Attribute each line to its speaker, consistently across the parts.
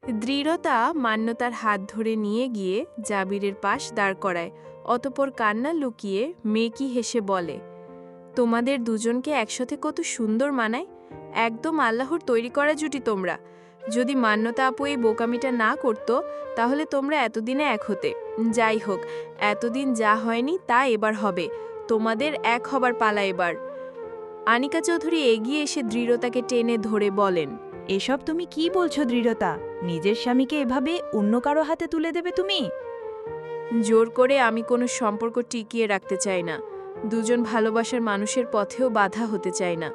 Speaker 1: দৃঢ়তা মান্যতার হাত ধরে নিয়ে গিয়ে জাবিরের পাশ দাঁড় করায়। অতপর কান্না লুকিয়ে মেকি হেসে বলে, তোমাদের দুজনকে একসাথে কত সুন্দর মানায়। একদম আল্লাহর তৈরি করা জুটি তোমরা। যদি মান্যতা আপু এই বোকামিটা না করতো তাহলে তোমরা এতদিনে এক হতে। যাই হোক, এতদিন যা হয়নি তা এবার হবে। তোমাদের এক হবার পালা এবার। আনিকা চৌধুরী এগিয়ে এসে দৃঢ়তাকে টেনে ধরে বলেন,
Speaker 2: এসব তুমি কি বলছো দৃঢ়তা? নিজের স্বামীকে এভাবে অন্য কারো হাতে তুলে দেবে তুমি?
Speaker 1: জোর করে আমি কোনো সম্পর্ক টিকিয়ে রাখতে চাই না। দুজন ভালোবাসার মানুষের পথেও বাধা হতে চাই না।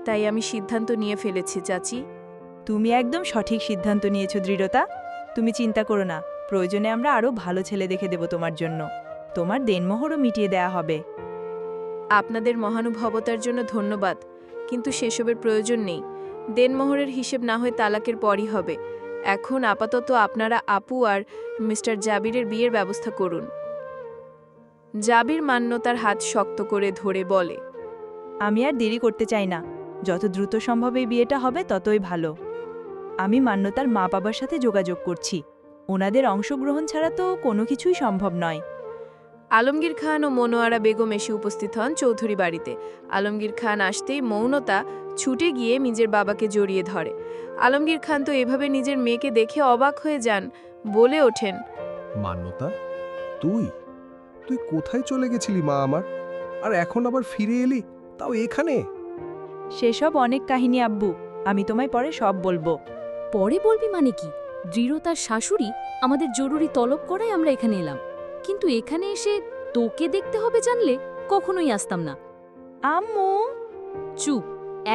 Speaker 1: তাই আমি সিদ্ধান্ত নিয়ে ফেলেছি চাচি।
Speaker 2: তুমি একদম সঠিক সিদ্ধান্ত নিয়েছো দৃঢ়তা। তুমি চিন্তা করো না, প্রয়োজনে আমরা আরও ভালো ছেলে দেখে দেব তোমার জন্য। তোমার দেনমোহরও মিটিয়ে দেয়া হবে।
Speaker 1: আপনাদের মহানুভবতার জন্য ধন্যবাদ, কিন্তু সেসবের প্রয়োজন নেই। দেনমোহরের হিসেব না হয় তালাকের পরই হবে। এখন আপাতত আপনারা আপু আর মিস্টার জাবিরের বিয়ের ব্যবস্থা করুন। জাবির মান্যতার হাত শক্ত করে ধরে বলে,
Speaker 2: আমি আর দেরি করতে চাই না। যত দ্রুত সম্ভব এই বিয়েটা হবে ততই ভালো। আমি মান্যতার মা বাবার সাথে যোগাযোগ করছি। ওনাদের অংশগ্রহণ ছাড়া তো কোনো কিছুই সম্ভব নয়।
Speaker 1: আলমগীর খান ও মনোয়ারা বেগম এসে উপস্থিত হন চৌধুরী বাড়িতে। আলমগীর খান আসতেই মৌনতা ছুটে গিয়ে নিজের বাবাকে জড়িয়ে ধরে। আলমগীর খান তো এভাবে নিজের মেয়েকে দেখে অবাক হয়ে যান, বলে ওঠেন,
Speaker 3: মান্যতা, তুই তুই কোথায় চলে গেছিলি মা আমার? আর এখন আবার ফিরে এলি, তাও এখানে?
Speaker 2: সেসব অনেক কাহিনী আব্বু, আমি তোমায় পরে সব বলবো।
Speaker 4: পরে বলবি মানে কি? দৃঢ়তার শাশুড়ি আমাদের জরুরি তলব করায় আমরা এখানে এলাম, কিন্তু এখানে এসে তোকে দেখতে হবে জানলে কখনোই আসতাম না।
Speaker 2: আম্মু!
Speaker 4: চুপ,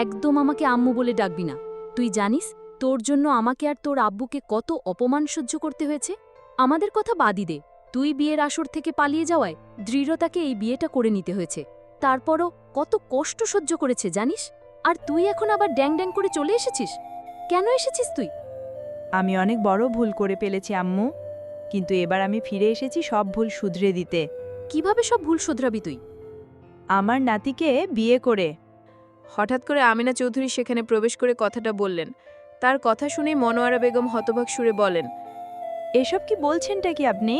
Speaker 4: একদম আমাকে আম্মু বলে ডাকবি না। তুই জানিস তোর জন্য আমাকে আর তোর আব্বুকে কত অপমান সহ্য করতে হয়েছে। আমাদের কথা বাদই দে, তুই বিয়ের আসর থেকে পালিয়ে যাওয়ায় দৃঢ়তাকে এই বিয়েটা করে নিতে হয়েছে। তারপরও কত কষ্ট সহ্য করেছে জানিস? আর তুই এখন আবার ড্যাং ড্যাং করে চলে এসেছিস। কেন এসেছিস তুই?
Speaker 2: আমি অনেক বড় ভুল করে ফেলেছি আম্মু, কিন্তু এবার আমি ফিরে এসেছি সব ভুল শুধরে দিতে।
Speaker 4: কিভাবে সব ভুল শোধরাবি তুই?
Speaker 2: আমার নাতিকে বিয়ে করে।
Speaker 1: হঠাৎ করে আমিনা চৌধুরী সেখানে প্রবেশ করে কথাটা বললেন। তার কথা শুনে মনোয়ারা বেগম হতবাক সুরে বলেন,
Speaker 2: এসব কি বলছেনটা কি আপনি?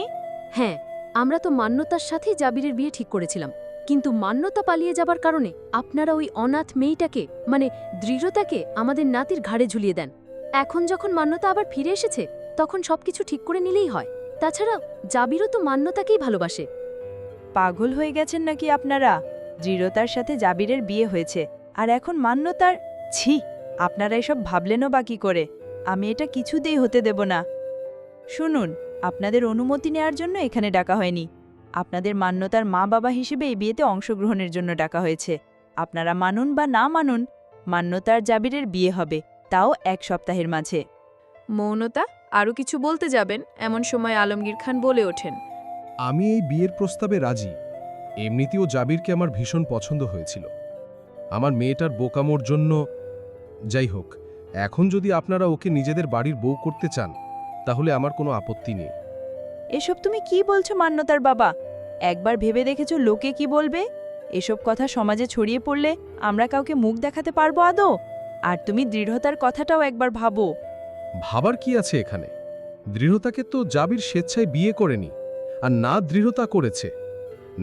Speaker 4: হ্যাঁ, আমরা তো মান্যতার সাথেই জাবিরের বিয়ে ঠিক করেছিলাম, কিন্তু মান্যতা পালিয়ে যাবার কারণে আপনারা ওই অনাথ মেয়েটাকে মানে দৃঢ়তাকে আমাদের নাতির ঘাড়ে ঝুলিয়ে দেন। এখন যখন মান্যতা আবার ফিরে এসেছে তখন সবকিছু ঠিক করে নিলেই হয়। তাছাড়া জাবিরও তো মান্যতাকেই ভালোবাসে।
Speaker 2: পাগল হয়ে গেছেন নাকি আপনারা? দৃঢ়তার সাথে জাবিরের বিয়ে হয়েছে, আর এখন মান্যতার? ছি, আপনারা এসব ভাবলেনও বা কি করে? আমি এটা কিছুতেই হতে দেব না। শুনুন, আপনাদের অনুমতি নেয়ার জন্য এখানে ডাকা হয়নি। আপনাদের মান্যতার মা বাবা হিসেবে এই বিয়েতে অংশগ্রহণের জন্য ডাকা হয়েছে। আপনারা মানুন বা না মানুন, মান্যতার জাবিরের বিয়ে হবে, তাও 1 সপ্তাহের মাঝে।
Speaker 1: মৌনতা আরও কিছু বলতে যাবেন এমন সময় আলমগীর খান বলে ওঠেন,
Speaker 3: আমি এই বিয়ের প্রস্তাবে রাজি। এমনিতেও জাবিরকে আমার ভীষণ পছন্দ হয়েছিল। আমার মেয়েটার বোকামোর জন্য। যাই হোক, এখন যদি আপনারা ওকে নিজেদের বাড়ির বউ করতে চান তাহলে আমার কোনো আপত্তি নেই।
Speaker 2: এসব তুমি কি বলছো মান্যতার বাবা? একবার ভেবে দেখেছো লোকে কি বলবে? এসব কথা সমাজে ছড়িয়ে পড়লে আমরা কাউকে মুখ দেখাতে পারবো আদৌ? আর তুমি দৃঢ়তার কথাটাও একবার ভাবো।
Speaker 3: ভাবার কি আছে এখানে? দৃঢ়তাকে তো জাবির স্বেচ্ছায় বিয়ে করেনি, আর না দৃঢ়তা করেছে।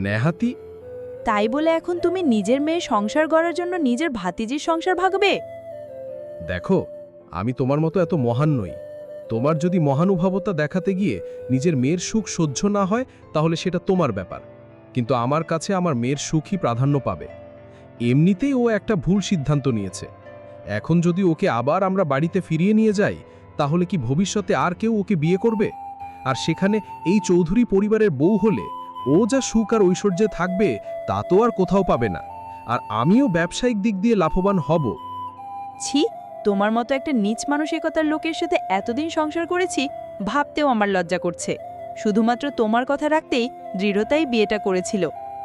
Speaker 3: নেহাতি।
Speaker 2: তাই বলে এখন তুমি নিজের মেয়ের সংসার গড়ার জন্য নিজের ভাতিজির সংসার ভাগবে?
Speaker 3: দেখো, আমি তোমার মতো এত মহান নই। তোমার যদি মহানুভবতা দেখাতে গিয়ে নিজের মেয়ের সুখ সহ্য না হয় তাহলে সেটা তোমার ব্যাপার, কিন্তু আমার কাছে আমার মেয়ের সুখই প্রাধান্য পাবে। এমনিতেই ও একটা ভুল সিদ্ধান্ত নিয়েছে। এখন যদি ওকে আবার আমরা বাড়িতে ফিরিয়ে নিয়ে যাই তাহলে কি ভবিষ্যতে আর কেউ ওকে বিয়ে করবে? আর সেখানে এই চৌধুরী পরিবারের বউ হলে ও যা সুখ আর ঐশ্বর্যে থাকবে তা তো আর কোথাও পাবে না। আর আমিও ব্যবসায়িক দিক দিয়ে লাভবান হব।
Speaker 2: ছি, তোমার মতো একটা নীচ মানসিকতার লোকের সাথে এতদিন সংসার করেছি, ভাবতেও আমার লজ্জা করছে। শুধুমাত্র তোমার কথা রাখতেই দৃঢ়তাই বিয়েটা করেছিল,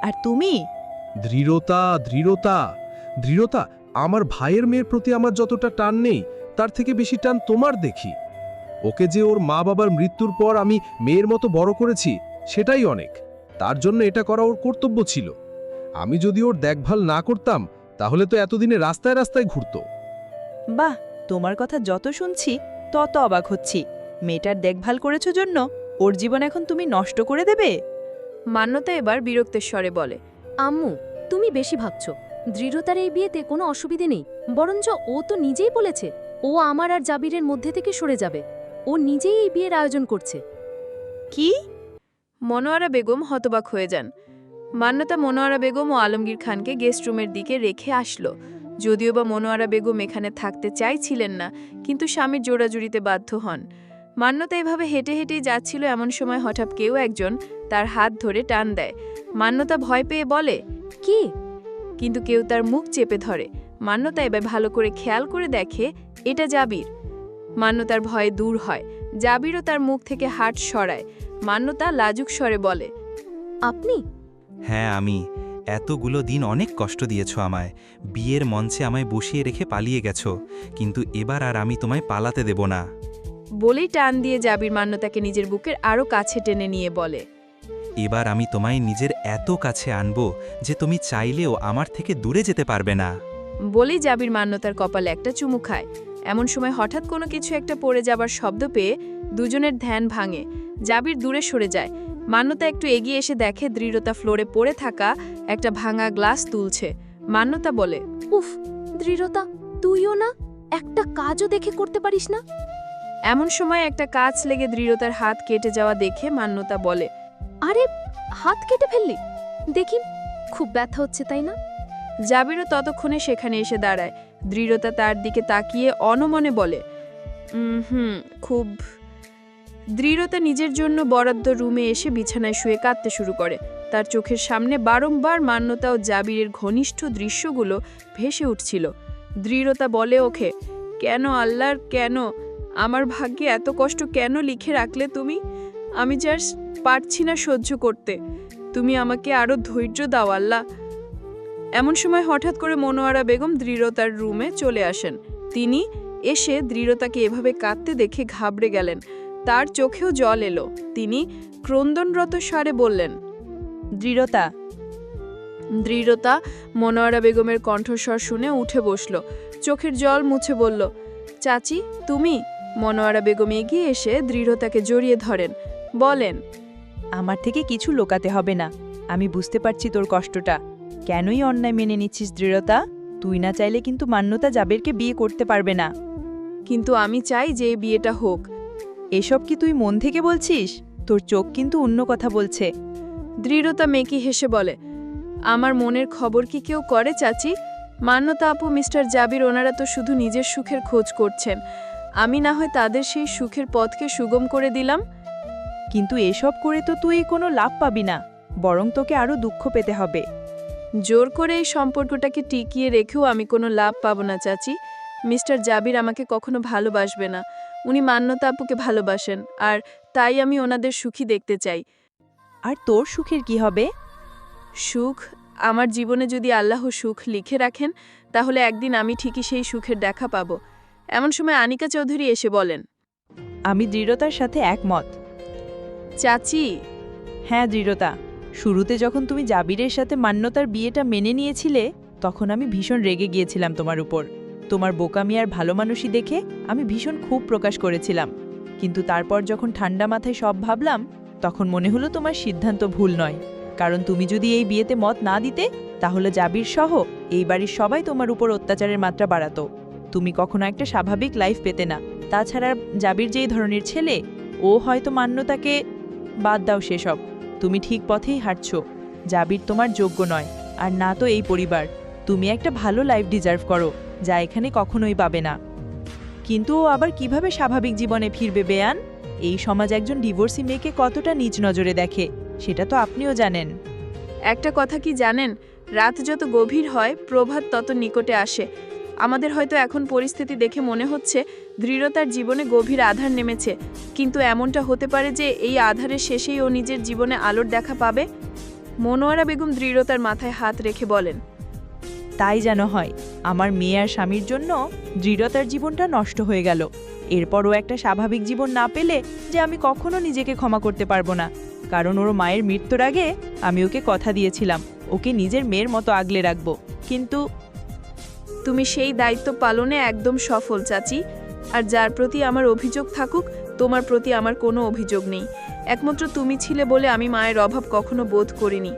Speaker 2: আর তুমি?
Speaker 3: দৃঢ়তা, দৃঢ়তা, দৃঢ়তা! আমার ভাইয়ের মেয়ের প্রতি আমার যতটা টান নেই তার থেকে বেশি টান তোমার দেখি। ওকে যে ওর মা বাবার মৃত্যুর পর আমি মেয়ের মতো বড় করেছি সেটাই অনেক। তার জন্য এটা করা ওর কর্তব্য ছিল। আমি যদি ওর দেখভাল না করতাম তাহলে তো এতদিনে রাস্তায় রাস্তায় ঘুরতো।
Speaker 2: বাহ, তোমার কথা যত শুনছি তত অবাক হচ্ছি। মেয়েটার দেখভাল করেছো জন্য ওর জীবন এখন তুমি নষ্ট করে দেবে?
Speaker 1: মান্যতা এবার বিরক্তের স্বরে বলে,
Speaker 4: আম্মু তুমি বেশি ভাবছ। দৃঢ়তার এই বিয়েতে কোনো অসুবিধে নেই, বরঞ্চ ও তো নিজেই বলেছে ও আমার আর জাবিরের মধ্যে থেকে সরে যাবে। ও নিজেই এই বিয়ের আয়োজন করছে।
Speaker 2: কি?
Speaker 1: মনোয়ারা বেগম হতবাক হয়ে যান। মান্যতা মনোয়ারা বেগম ও আলমগীর খানকে গেস্ট রুমের দিকে রেখে আসলো। যদিও বা মনোয়ারা বেগম এখানে থাকতে চাইছিলেন না, কিন্তু স্বামীর জোড়াজুড়িতে বাধ্য হন। মান্যতা এভাবে হেঁটে হেঁটেই যাচ্ছিল, এমন সময় হঠাৎ কেউ একজন তার হাত ধরে টান দেয়। মান্যতা ভয় পেয়ে বলে,
Speaker 4: কি?
Speaker 1: কিন্তু কেউ তার মুখ চেপে ধরে। মান্যতা এবার ভালো করে খেয়াল করে দেখে এটা জাবির। মান্যতার ভয় দূর হয়, জাবিরও তার মুখ থেকে হাত সরায়। মান্যতা লাজুক স্বরে বলে,
Speaker 4: আপনি?
Speaker 5: হ্যাঁ আমি। এতগুলো দিন অনেক কষ্ট দিয়েছ আমায়, বিয়ের মঞ্চে আমায় বসিয়ে রেখে পালিয়ে গেছো, কিন্তু এবার আর আমি তোমায় পালাতে দেব না।
Speaker 1: বলেই টান দিয়ে জাবির মান্যতাকে নিজের বুকের আরও কাছে টেনে নিয়ে বলে,
Speaker 5: এবার আমি তোমায় নিজের এত কাছে আনবো যে তুমি চাইলেও আমার থেকে দূরে যেতে পারবে না।
Speaker 1: বলেই জাবির মান্যতার কপালে একটা চুমু খায়। এমন সময় হঠাৎ কোনো কিছু একটা পড়ে যাবার শব্দ পেয়ে দুজনের ধ্যান ভাঙে। জাবির দূরে সরে যায়। মান্যতা একটু এগিয়ে এসে দেখে দৃঢ়তা ফ্লোরে পড়ে থাকা একটা ভাঙা গ্লাস তুলছে। মান্যতা বলে,
Speaker 4: উফ, দৃঢ়তা তুইও না একটা কাজও দেখে করতে পারিস না?
Speaker 1: এমন সময় একটা কাজ লেগে দৃঢ়তার হাত কেটে যাওয়া দেখে মান্যতা বলে,
Speaker 4: আরে হাত কেটে ফেললি, দেখি খুব ব্যথা হচ্ছে তাই না?
Speaker 1: জাবিরও ততক্ষণে সেখানে এসে দাঁড়ায়। দৃঢ়তা তার দিকে তাকিয়ে অনমনে বলে, খুব। দৃঢ়তা নিজের জন্য বরাদ্দ রুমে এসে বিছানায় শুয়ে কাঁদতে শুরু করে। তার চোখের সামনে বারংবার মান্যতা ও জাবিরের ঘনিষ্ঠ দৃশ্যগুলো ভেসে উঠছিল। দৃঢ়তা বলে ওঠে, কেন আল্লাহর, কেন আমার ভাগ্যে এত কষ্ট কেন লিখে রাখলে তুমি? আমি জাস্ট পারছি না সহ্য করতে, তুমি আমাকে আরও ধৈর্য দাও আল্লাহ। এমন সময় হঠাৎ করে মনোয়ারা বেগম দৃঢ়তার রুমে চলে আসেন। তিনি এসে দৃঢ়তাকে এভাবে কাঁদতে দেখে ঘাবড়ে গেলেন। তার চোখেও জল এলো। তিনি ক্রন্দনরত স্বরে বললেন,
Speaker 2: দৃঢ়তা।
Speaker 1: দৃঢ়তা মনোয়ারা বেগমের কণ্ঠস্বর শুনে উঠে বসল, চোখের জল মুছে বলল, চাচি তুমি? মনোয়ারা বেগম এগিয়ে এসে দৃঢ়তাকে জড়িয়ে ধরেন, বলেন,
Speaker 2: আমার থেকে কিছু লুকাতে হবে না, আমি বুঝতে পারছি তোর কষ্টটা। কেনই অন্যায় মেনে নিচ্ছিস দৃঢ়তা? তুই না চাইলে কিন্তু মান্যতা জাবিরকে বিয়ে করতে পারবে না।
Speaker 1: কিন্তু আমি চাই যে এই বিয়েটা হোক।
Speaker 2: এসব কি তুই মন থেকে বলছিস? তোর চোখ কিন্তু অন্য কথা বলছে।
Speaker 1: দৃঢ়তা মেকি হেসে বলে, আমার মনের খবর কি কেউ করে চাচি? মান্যতা আপু, মিস্টার জাবির ওনারা তো শুধু নিজের সুখের খোঁজ করছেন, আমি না হয় তাদের সেই সুখের পথকে সুগম করে দিলাম।
Speaker 2: কিন্তু এসব করে তো তুই কোনো লাভ পাবি না, বরং তোকে আরও দুঃখ পেতে হবে।
Speaker 1: জোর করে এই সম্পর্কটাকে টিকিয়ে রেখেও আমি কোনো লাভ পাবো না চাচি। মিস্টার জাবির আমাকে কখনো ভালোবাসবে না, উনি মান্যতা আপুকে ভালোবাসেন, আর তাই আমি ওনাদের সুখী দেখতে চাই।
Speaker 2: আর তোর সুখের কি হবে?
Speaker 1: সুখ? আমার জীবনে যদি আল্লাহ সুখ লিখে রাখেন, তাহলে একদিন আমি ঠিকই সেই সুখের দেখা পাবো। এমন সময় আনিকা চৌধুরী এসে বলেন,
Speaker 2: আমি দৃঢ়তার সাথে একমত।
Speaker 1: চাচি।
Speaker 2: হ্যাঁ দৃঢ়তা, শুরুতে যখন তুমি জাবিরের সাথে মান্যতার বিয়েটা মেনে নিয়েছিলে, তখন আমি ভীষণ রেগে গিয়েছিলাম তোমার উপর। তোমার বোকামি আর ভালো মানুষই দেখে আমি ভীষণ ক্ষোভ প্রকাশ করেছিলাম। কিন্তু তারপর যখন ঠান্ডা মাথায় সব ভাবলাম, তখন মনে হলো তোমার সিদ্ধান্ত ভুল নয়। কারণ তুমি যদি এই বিয়েতে মত না দিতে, তাহলে জাবির সহ এই বাড়ির সবাই তোমার উপর অত্যাচারের মাত্রা বাড়াতো। তুমি কখনো একটা স্বাভাবিক লাইফ পেতে না। তাছাড়া জাবির যেই ধরনের ছেলে, ও হয়তো মান্যতাকে। বাদ দাও সেসব, তুমি ঠিক পথেই হাঁটছ। জাবির তোমার যোগ্য নয়, আর না তো এই পরিবার। তুমি একটা ভালো লাইফ ডিজার্ভ করো, যা এখানে কখনোই পাবে না। কিন্তু ও আবার কিভাবে স্বাভাবিক জীবনে ফিরবে বেয়ান? এই সমাজ একজন ডিভোর্সি মেয়েকে কতটা নিচ নজরে দেখে, সেটা তো আপনিও জানেন।
Speaker 1: একটা কথা কি জানেন, রাত যত গভীর হয় প্রভাত তত নিকটে আসে। আমাদের হয়তো এখন পরিস্থিতি দেখে মনে হচ্ছে দৃঢ়তার জীবনে গভীর আধার নেমেছে, কিন্তু এমনটা হতে পারে যে এই আধারের শেষেই ও নিজের জীবনে আলোর দেখা পাবে। মনোয়ারা বেগম দৃঢ়তার মাথায় হাত রেখে বলেন,
Speaker 2: তাই যেন হয়। আমার মেয়ে আর স্বামীর জন্য দৃঢ়তার জীবনটা নষ্ট হয়ে গেল। এরপরও একটা স্বাভাবিক জীবন না পেলে যে আমি কখনো নিজেকে ক্ষমা করতে পারবো না। কারণ ওর মায়ের মৃত্যুর আগে আমি ওকে কথা দিয়েছিলাম ওকে নিজের মেয়ের মতো আগলে রাখবো। কিন্তু
Speaker 1: তুমি সেই দায়িত্ব পালনে একদম সফল চাচি। আর যার প্রতি আমার অভিযোগ থাকুক, তোমার প্রতি আমার কোনো অভিযোগ নেই। একমাত্র তুমি ছিলে বলে আমি মায়ের অভাব কখনো বোধ করিনি।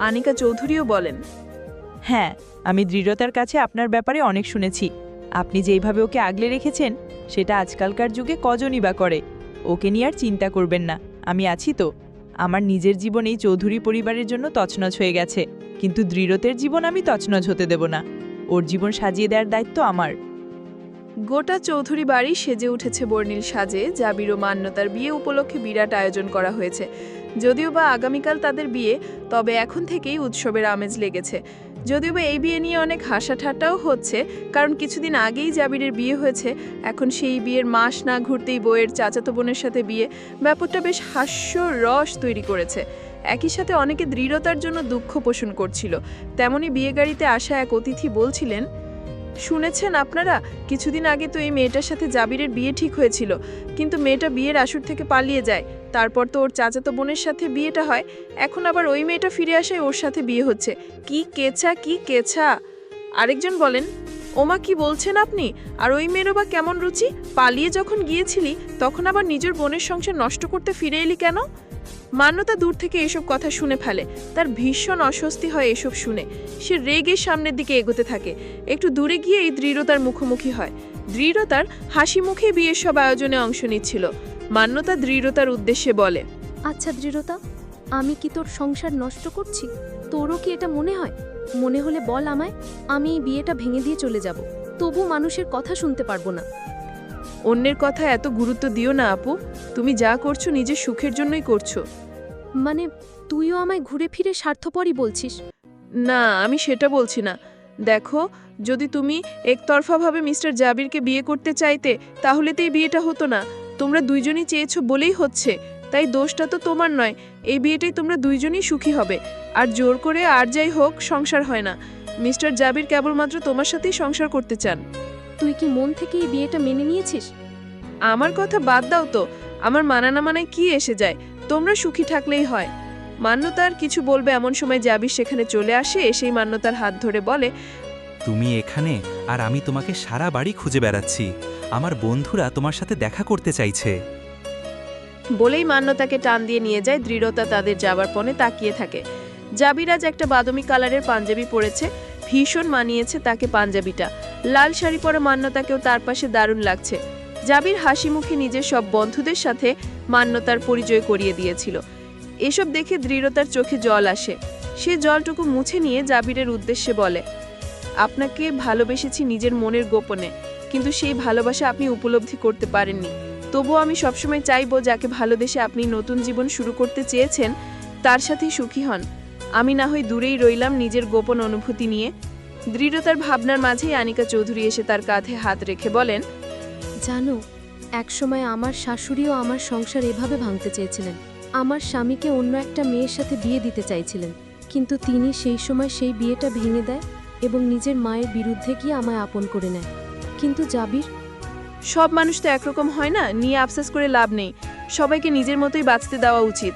Speaker 1: আনিকা চৌধুরীও বলেন,
Speaker 2: হ্যাঁ, আমি দৃঢ়তার কাছে আপনার ব্যাপারে অনেক শুনেছি। আপনি যেইভাবে ওকে আগলে রেখেছেন সেটা আজকালকার যুগে কজনই বা করে। ওকে নিয়ে আর চিন্তা করবেন না, আমি আছি তো। আমার নিজের জীবন এই চৌধুরী পরিবারের জন্য তছনছ হয়ে গেছে, কিন্তু দৃঢ়তের জীবন আমি তছনছ হতে দেব না। ওর জীবন সাজিয়ে দেওয়ার দায়িত্ব আমার।
Speaker 1: গোটা চৌধুরী বাড়ি সেজে উঠেছে বর্ণিল সাজে। জাবির ও মান্যতার বিয়ে উপলক্ষে বিরাট আয়োজন করা হয়েছে। যদিও বা আগামীকাল তাদের বিয়ে, তবে এখন থেকেই উৎসবের আমেজ লেগেছে। যদিও বা এই বিয়ে নিয়ে অনেক হাসাঠাট্টাও হচ্ছে, কারণ কিছুদিন আগেই জাবিরের বিয়ে হয়েছে। এখন সেই বিয়ের মাস না ঘুরতেই বউয়ের চাচাতো বোনের সাথে বিয়ে, ব্যাপারটা বেশ হাস্যরস তৈরি করেছে। একই সাথে অনেকে দৃঢ়তার জন্য দুঃখ পোষণ করছিল। তেমনি বিয়েগাড়িতে আসা এক অতিথি বলছিলেন, শুনেছেন আপনারা, কিছুদিন আগে তো এই মেয়েটার সাথে জাবিরের বিয়ে ঠিক হয়েছিল, কিন্তু মেয়েটা বিয়ের আসর থেকে পালিয়ে যায়। তারপর তো ওর চাচাতো বোনের সাথে বিয়েটা হয়, এখন আবার ওই মেয়েটা ফিরে আসায় ওর সাথে বিয়ে হচ্ছে। কি কেছা, কি কেছা! আরেকজন বলেন, ওমা, কি বলছেন আপনি? আর ওই মেয়েরও বা কেমন রুচি? পালিয়ে যখন গিয়েছিলি তখন আবার নিজের বোনের সংসার নষ্ট করতে ফিরে এলি কেন? মান্যতা দূর থেকে এসব কথা শুনে ফেলে। তার ভীষণ অস্বস্তি হয় এসব শুনে। সে রেগে সামনের দিকে এগোতে থাকে। একটু দূরে গিয়ে এই দৃঢ়তার মুখোমুখি হয়। দৃঢ়তার হাসি মুখে বিয়ের সব আয়োজনে অংশ নিচ্ছিল। মান্যতা দৃঢ়তার উদ্দেশ্যে বলে,
Speaker 4: আচ্ছা দৃঢ়তা, আমি কি তোর সংসার নষ্ট করছি? তোরও কি এটা মনে হয়? মনে হলে বল আমায়, আমি এই বিয়েটা ভেঙে দিয়ে চলে যাব। তবু মানুষের কথা শুনতে পারবো না।
Speaker 1: অন্যের কথা এত গুরুত্ব দিও না আপু। তুমি যা করছো নিজের সুখের জন্যই করছো।
Speaker 4: মানে তুইও আমায় ঘুরে ফিরে স্বার্থপরই বলছিস?
Speaker 1: না, আমি সেটা বলছি না। দেখো, যদি তুমি একতরফাভাবে মিস্টার জাবিরকে বিয়ে করতে চাইতে, তাহলে তো এই বিয়েটা হতো না। তোমরা দুইজনই চেয়েছো বলেই হচ্ছে, তাই দোষটা তো তোমার নয়। এই বিয়েটাই তোমরা দুইজনই সুখী হবে। আর জোর করে আর যাই হোক সংসার হয় না। মিস্টার জাবির কেবলমাত্র তোমার সাথেই সংসার করতে চান।
Speaker 4: তুই কি মন থেকে এই বিয়েটা মেনে নিয়েছিস?
Speaker 1: আমার কথা বাদ দাও তো, আমার মানা না মানায় কি এসে যায়? তোমরা সুখী থাকলেই হয়। মান্যতার কিছু বলবে এমন সময় জাবির সেখানে চলে আসে। এসেই মান্যতার হাত ধরে বলে,
Speaker 5: তুমি এখানে, আর আমি তোমাকে সারা বাড়ি খুঁজে বেড়াচ্ছি। আমার বন্ধুরা তোমার সাথে দেখা করতে চাইছে।
Speaker 1: বলেই মান্যতাকে টান দিয়ে নিয়ে যায়। দৃঢ়তা তাদের যাবার পথে তাকিয়ে থাকে। জাবির আজ একটা বাদামি কালারের পাঞ্জাবি পরেছে, ভীষণ মানিয়েছে তাকে পাঞ্জাবিটা। লাল শাড়ি পরা মান্যতাকেও তার পাশে দারুণ লাগছে। জাবির হাসি মুখে নিজের সব বন্ধুদের সাথে মান্যতার পরিচয় করিয়ে দিয়েছিল। এসব দেখে দৃঢ়তার চোখে জল আসে। সে জলটুকু মুছে নিয়ে জাবিরের উদ্দেশ্যে বলে, আপনাকে ভালোবেসেছি নিজের মনের গোপনে, কিন্তু সেই ভালোবাসা আপনি উপলব্ধি করতে পারেননি। তবুও আমি সবসময় চাইবো যাকে ভালোবেসে আপনি নতুন জীবন শুরু করতে চেয়েছেন তার সাথেই সুখী হন। আমি না হয় দূরেই রইলাম নিজের গোপন অনুভূতি নিয়ে। দৃঢ়তার ভাবনার মাঝেই আনিকা চৌধুরী এসে তার কাঁধে হাত রেখে বলেন,
Speaker 4: জানো, একসময় আমার শাশুড়িও আমার সংসার এভাবে ভাঙতে চেয়েছিলেন। আমার স্বামীকে অন্য একটা মেয়ের সাথে বিয়ে দিতে চাইছিলেন, কিন্তু তিনি সেই সময় সেই বিয়েটা ভেঙে দেয় এবং নিজের মায়ের বিরুদ্ধে গিয়ে আমায় আপন করে নেয়। কিন্তু জাবির,
Speaker 1: সব মানুষ তো একরকম হয় না, নিয়ে আফসোস করে লাভ নেই। সবাইকে নিজের মতোই বাঁচতে দেওয়া উচিত।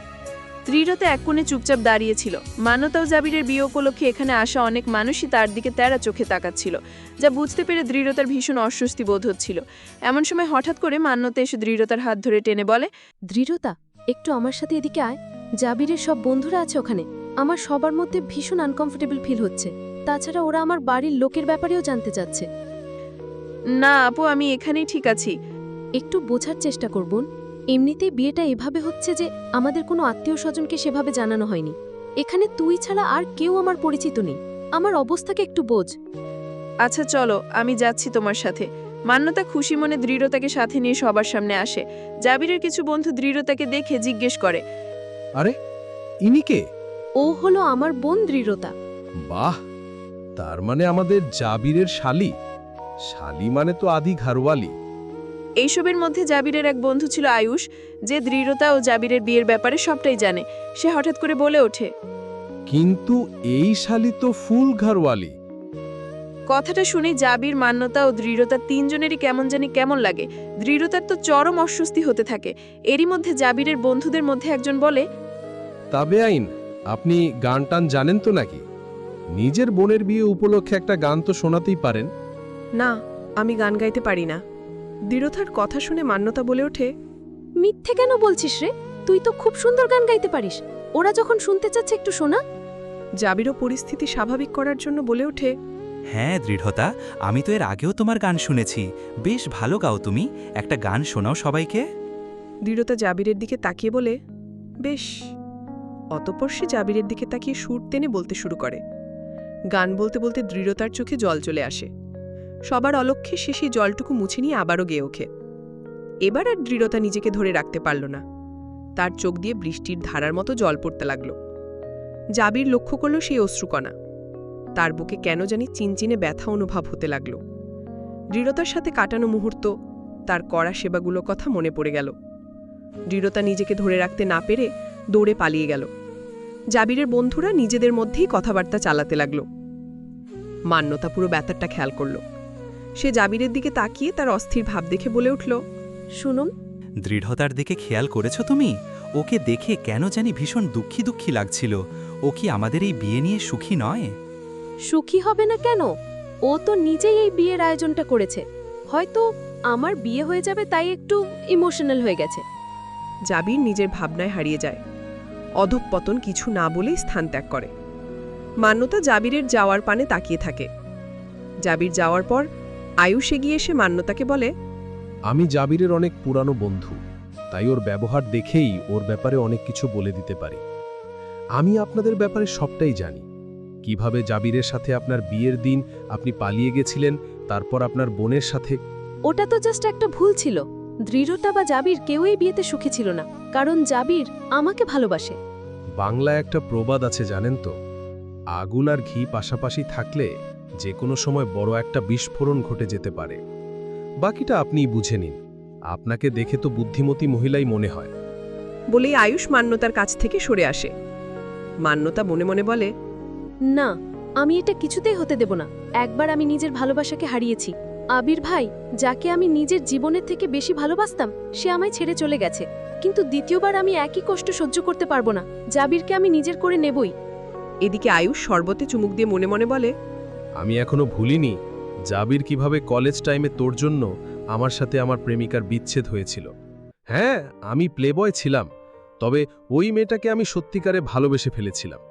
Speaker 1: দৃঢ়তা এক কোণে চুপচাপ দাঁড়িয়েছিল। মান্যতা ও জাবিরের বিয়ে উপলক্ষে এখানে আসা অনেক মানুষই তার দিকে তেরা চোখে তাকাচ্ছিল, যা বুঝতে পেরে দৃঢ়তার ভীষণ অস্বস্তি বোধ হচ্ছিল। এমন সময় হঠাৎ করে মান্যতা এসে দৃঢ়তার হাত ধরে টেনে বলে,
Speaker 4: দৃঢ়তা, একটু আমার সাথে এদিকে আয়। জাবিরের সব বন্ধুরা আছে ওখানে। আমার সবার মধ্যে ভীষণ আনকমফোর্টেবল ফিল হচ্ছে। তাছাড়া ওরা আমার বাড়ির লোকের ব্যাপারেও জানতে চাচ্ছে।
Speaker 1: না আপু, আমি এখানেই ঠিক আছি।
Speaker 4: একটু বোঝার চেষ্টা করবন। এমনিতেই বিয়েটা এভাবে হচ্ছে যে আমাদের কোনো আত্মীয় স্বজনকে সেভাবে জানানো হয়নি। এখানে তুই ছাড়া আর কেউ আমার পরিচিত নেই। আমার অবস্থাকে একটু বোঝ।
Speaker 1: আচ্ছা চলো, আমি যাচ্ছি তোমার সাথে। মান্যতা খুশি মনে দৃঢ়তাকে সাথে নিয়ে সবার সামনে আসে। জাবিরের কিছু বন্ধু দৃঢ়তাকে দেখে জিজ্ঞেস করে,
Speaker 3: আরে ইনি কে?
Speaker 4: ও হলো আমার বোন দৃঢ়তা।
Speaker 3: বাহ, তার মানে আমাদের জাবিরের শালি। শালি মানে তো আদি ঘরওয়ালি।
Speaker 1: এইসবের মধ্যে জাবিরের এক বন্ধু ছিল আয়ুষ, যে দৃঢ়তা ও জাবিরের বিয়ের ব্যাপারে সবটাই জানে। সে হঠাৎ করে বলে ওঠে,
Speaker 3: কিন্তু এই শালি তো ফুল ঘরওয়ালি।
Speaker 1: কথাটা শুনে জাবির, মান্যতা ও দৃঢ়তা তিনজনেরই কেমন জানি কেমন লাগে। দৃঢ়তার তো চরম অস্বস্তি হতে থাকে। এরই মধ্যে জাবিরের বন্ধুদের মধ্যে একজন বলে,
Speaker 3: তবে আইন, আপনি গান টান জানেন তো নাকি? নিজের বোনের বিয়ে উপলক্ষে একটা গান তো শোনাতেই পারেন।
Speaker 6: না, আমি গান গাইতে পারি না। দৃঢ়তার কথা শুনে মান্যতা বলে ওঠে,
Speaker 4: মিথ্যে কেন বলছিস রে? তুই তো খুব সুন্দর গান গাইতে পারিস। ওরা যখন শুনতে চাচ্ছে একটু শোনা।
Speaker 6: জাবিরও পরিস্থিতি স্বাভাবিক করার জন্য বলে ওঠে,
Speaker 5: হ্যাঁ দৃঢ়তা, আমি তো এর আগেও তোমার গান শুনেছি। বেশ ভালো গাও তুমি। একটা গান শোনাও সবাইকে।
Speaker 6: দৃঢ়তা জাবিরের দিকে তাকিয়ে বলে, বেশ। অতঃপর সে জাবিরের দিকে তাকিয়ে সুর টেনে বলতে শুরু করে। গান বলতে বলতে দৃঢ়তার চোখে জল চলে আসে। সবার অলক্ষ্যে সে সেই জলটুকু মুছে নিয়ে আবারও গেয়ে ওঠে। এবার আর দৃঢ়তা নিজেকে ধরে রাখতে পারল না। তার চোখ দিয়ে বৃষ্টির ধারার মতো জল পড়তে লাগল। জাবির লক্ষ্য করল সেই অশ্রুকণা। তার বুকে কেন জানি চিনচিনে ব্যথা অনুভব হতে লাগল। দৃঢ়তার সাথে কাটানো মুহূর্ত, তার করা সেবাগুলোর কথা মনে পড়ে গেল। দৃঢ়তা নিজেকে ধরে রাখতে না পেরে দৌড়ে পালিয়ে গেল। জাবিরের বন্ধুরা নিজেদের মধ্যেই কথাবার্তা চালাতে লাগল। মান্যতা পুরো ব্যাপারটা খেয়াল করল। সে জাবিরের দিকে তাকিয়ে তার অস্থির ভাব দেখে বলে উঠল,
Speaker 4: শুনুন,
Speaker 5: দৃঢ়তার দিকে খেয়াল করেছো তুমি? ওকে দেখে কেন জানি ভীষণ দুঃখী দুঃখী লাগছিল। ও কি আমাদের এই বিয়ে নিয়ে সুখী নয়?
Speaker 4: সুখী হবে না কেন? ও তো নিজেই এই বিয়ের আয়োজনটা করেছে। হয়তো আমার বিয়ে হয়ে যাবে তাই একটু ইমোশনাল হয়ে গেছে।
Speaker 6: জাবির নিজের ভাবনায় হারিয়ে যায়। অধঃপতন কিছু না বলেই স্থান ত্যাগ করে। মান্যতা জাবিরের যাওয়ার পানে তাকিয়ে থাকে। জাবির যাওয়ার পর আয়ুষ এগিয়ে এসে মান্যতাকে বলে,
Speaker 3: আমি জাবিরের অনেক পুরানো বন্ধু, তাই ওর ব্যবহার দেখেই ওর ব্যাপারে অনেক কিছু বলে দিতে পারি। আমি আপনাদের ব্যাপারে সবটাই জানি। কিভাবে জাবিরের সাথে আপনার বিয়ের দিন আপনি পালিয়ে গেছিলেন, তারপর আপনার বোনের সাথে।
Speaker 4: ওটা তো জাস্ট একটা ভুল ছিল। দৃঢ়তা বা জাবির কেউই বিয়েতে সুখী ছিল না, কারণ জাবির আমাকে ভালোবাসে।
Speaker 3: বাংলায় একটা প্রবাদ আছে জানেন তো, আগুন আর ঘি পাশাপাশি থাকলে যে কোনো সময় বড় একটা বিস্ফোরণ ঘটে যেতে পারে। বাকিটা আপনিই বুঝে নিন। আপনাকে দেখে তো বুদ্ধিমতী মহিলাই মনে হয়।
Speaker 6: বলেই আয়ুষ মান্যতার কাছ থেকে সরে আসে। মান্যতা মনে মনে বলে,
Speaker 4: না, আমি এটা কিছুতেই হতে দেব না। একবার আমি নিজের ভালোবাসাকে হারিয়েছি। আবির ভাই, যাকে আমি নিজের জীবনের থেকে বেশি ভালোবাসতাম, সে আমায় ছেড়ে চলে গেছে। কিন্তু দ্বিতীয়বার আমি একই কষ্ট সহ্য করতে পারবো না। জাবিরকে আমি নিজের করে নেবই।
Speaker 6: এদিকে আয়ুষ শরবতে চুমুক দিয়ে মনে মনে বলে,
Speaker 3: আমি এখনো ভুলিনি জাবির কিভাবে কলেজ টাইমে তোর জন্য আমার সাথে আমার প্রেমিকার বিচ্ছেদ হয়েছিল। হ্যাঁ, আমি প্লেবয় ছিলাম, তবে ওই মেয়েটাকে আমি সত্যিকারে ভালোবেসে ফেলেছিলাম।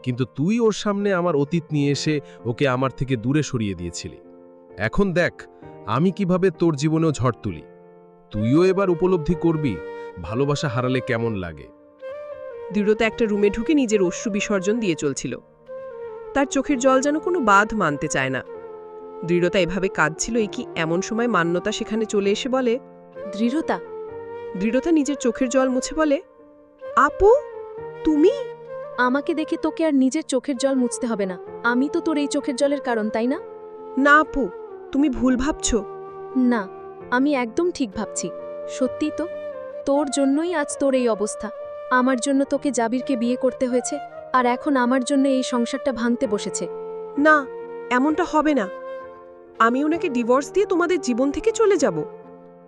Speaker 3: কিন্তু তুই ওর সামনে আমার অতীত নিয়ে এসে ওকে আমার থেকে দূরে সরিয়ে দিয়েছিলি। এখন দেখ আমি কিভাবে তোর জীবনেও ঝড় তুলি। তুইও এবার উপলব্ধি করবি ভালোবাসা হারালে কেমন লাগে।
Speaker 6: দৃঢ়তা একটা রুমে ঢুকে নিজের অশ্রু বিসর্জন দিয়ে চলছিল। তার চোখের জল যেন কোনো বাঁধ মানতে চায় না। দৃঢ়তা এভাবে কাঁদছিল, কি এমন সময় মান্যতা সেখানে চলে এসে বলে,
Speaker 4: দৃঢ়তা,
Speaker 6: দৃঢ়তা নিজের চোখের জল মুছে বলে, আপু তুমি?
Speaker 4: আমাকে দেখে তোকে আর নিজের চোখের জল মুছতে হবে না। আমি তো তোর এই চোখের জলের কারণ, তাই না?
Speaker 6: না আপু, তুমি ভুল ভাবছো।
Speaker 4: না, আমি একদম ঠিক ভাবছি। সত্যি তো, তোর জন্যই আজ তোর এই অবস্থা। আমার জন্য তোকে জাবিরকে বিয়ে করতে হয়েছে, আর এখন আমার জন্য এই সংসারটা ভাঙতে বসেছে।
Speaker 6: না, এমনটা হবে না। আমি ওনাকে ডিভোর্স দিয়ে তোমাদের জীবন থেকে চলে যাব।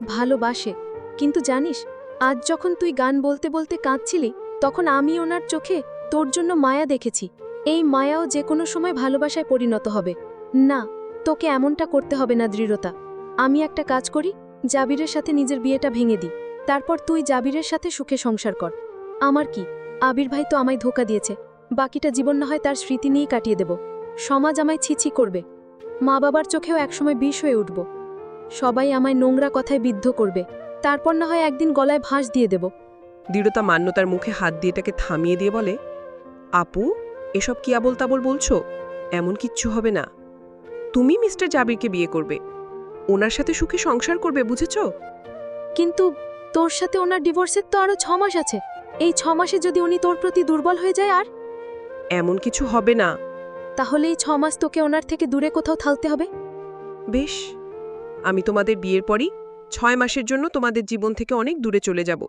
Speaker 4: ভালোবাসে, কিন্তু জানিস, আজ যখন তুই গান বলতে বলতে কাঁদছিলি, তখন আমি ওনার চোখে তোর জন্য মায়া দেখেছি। এই মায়াও যে কোনো সময় ভালোবাসায় পরিণত হবে। না, তোকে এমনটা করতে হবে না দৃঢ়তা। আমি একটা কাজ করি, জাবিরের সাথে নিজের বিয়েটা ভেঙে দিই। তারপর তুই জাবিরের সাথে সুখে সংসার কর। আমার কি, আবির ভাই তো আমায় ধোঁকা দিয়েছে। বাকিটা জীবন না হয় তার স্মৃতি নিয়েই কাটিয়ে দেব। সমাজ আমায় ছিছি করবে। মা বাবার চোখেও একসময় বিষ হয়ে উঠব। সবাই আমায় নোংরা কথায় বিদ্ধ করবে। তারপর না হয় একদিন গলায় ভাঁজ দিয়ে দেব।
Speaker 6: দৃঢ়তা মান্যতার মুখে হাত দিয়ে এটাকে থামিয়ে দিয়ে বলে, আপু এসব কি আবল তাবল বলছো? এমন কিচ্ছু হবে না। তুমি মিস্টার জাবিরকে বিয়ে করবে, ওনার সাথে সুখে সংসার করবে, বুঝেছো?
Speaker 4: কিন্তু তোর সাথে ওনার ডিভোর্সের তো আরো 6 মাস আছে। এই 6 মাসে যদি উনি তোর প্রতি দুর্বল হয়ে যায়, আর
Speaker 6: এমন কিছু হবে না।
Speaker 4: তাহলে এই 6 মাস তোকে ওনার থেকে দূরে কোথাও থাকতে হবে।
Speaker 6: বেশ, আমি তোমাদের বিয়ের পরই 6 মাসের জন্য তোমাদের জীবন থেকে অনেক দূরে চলে যাব।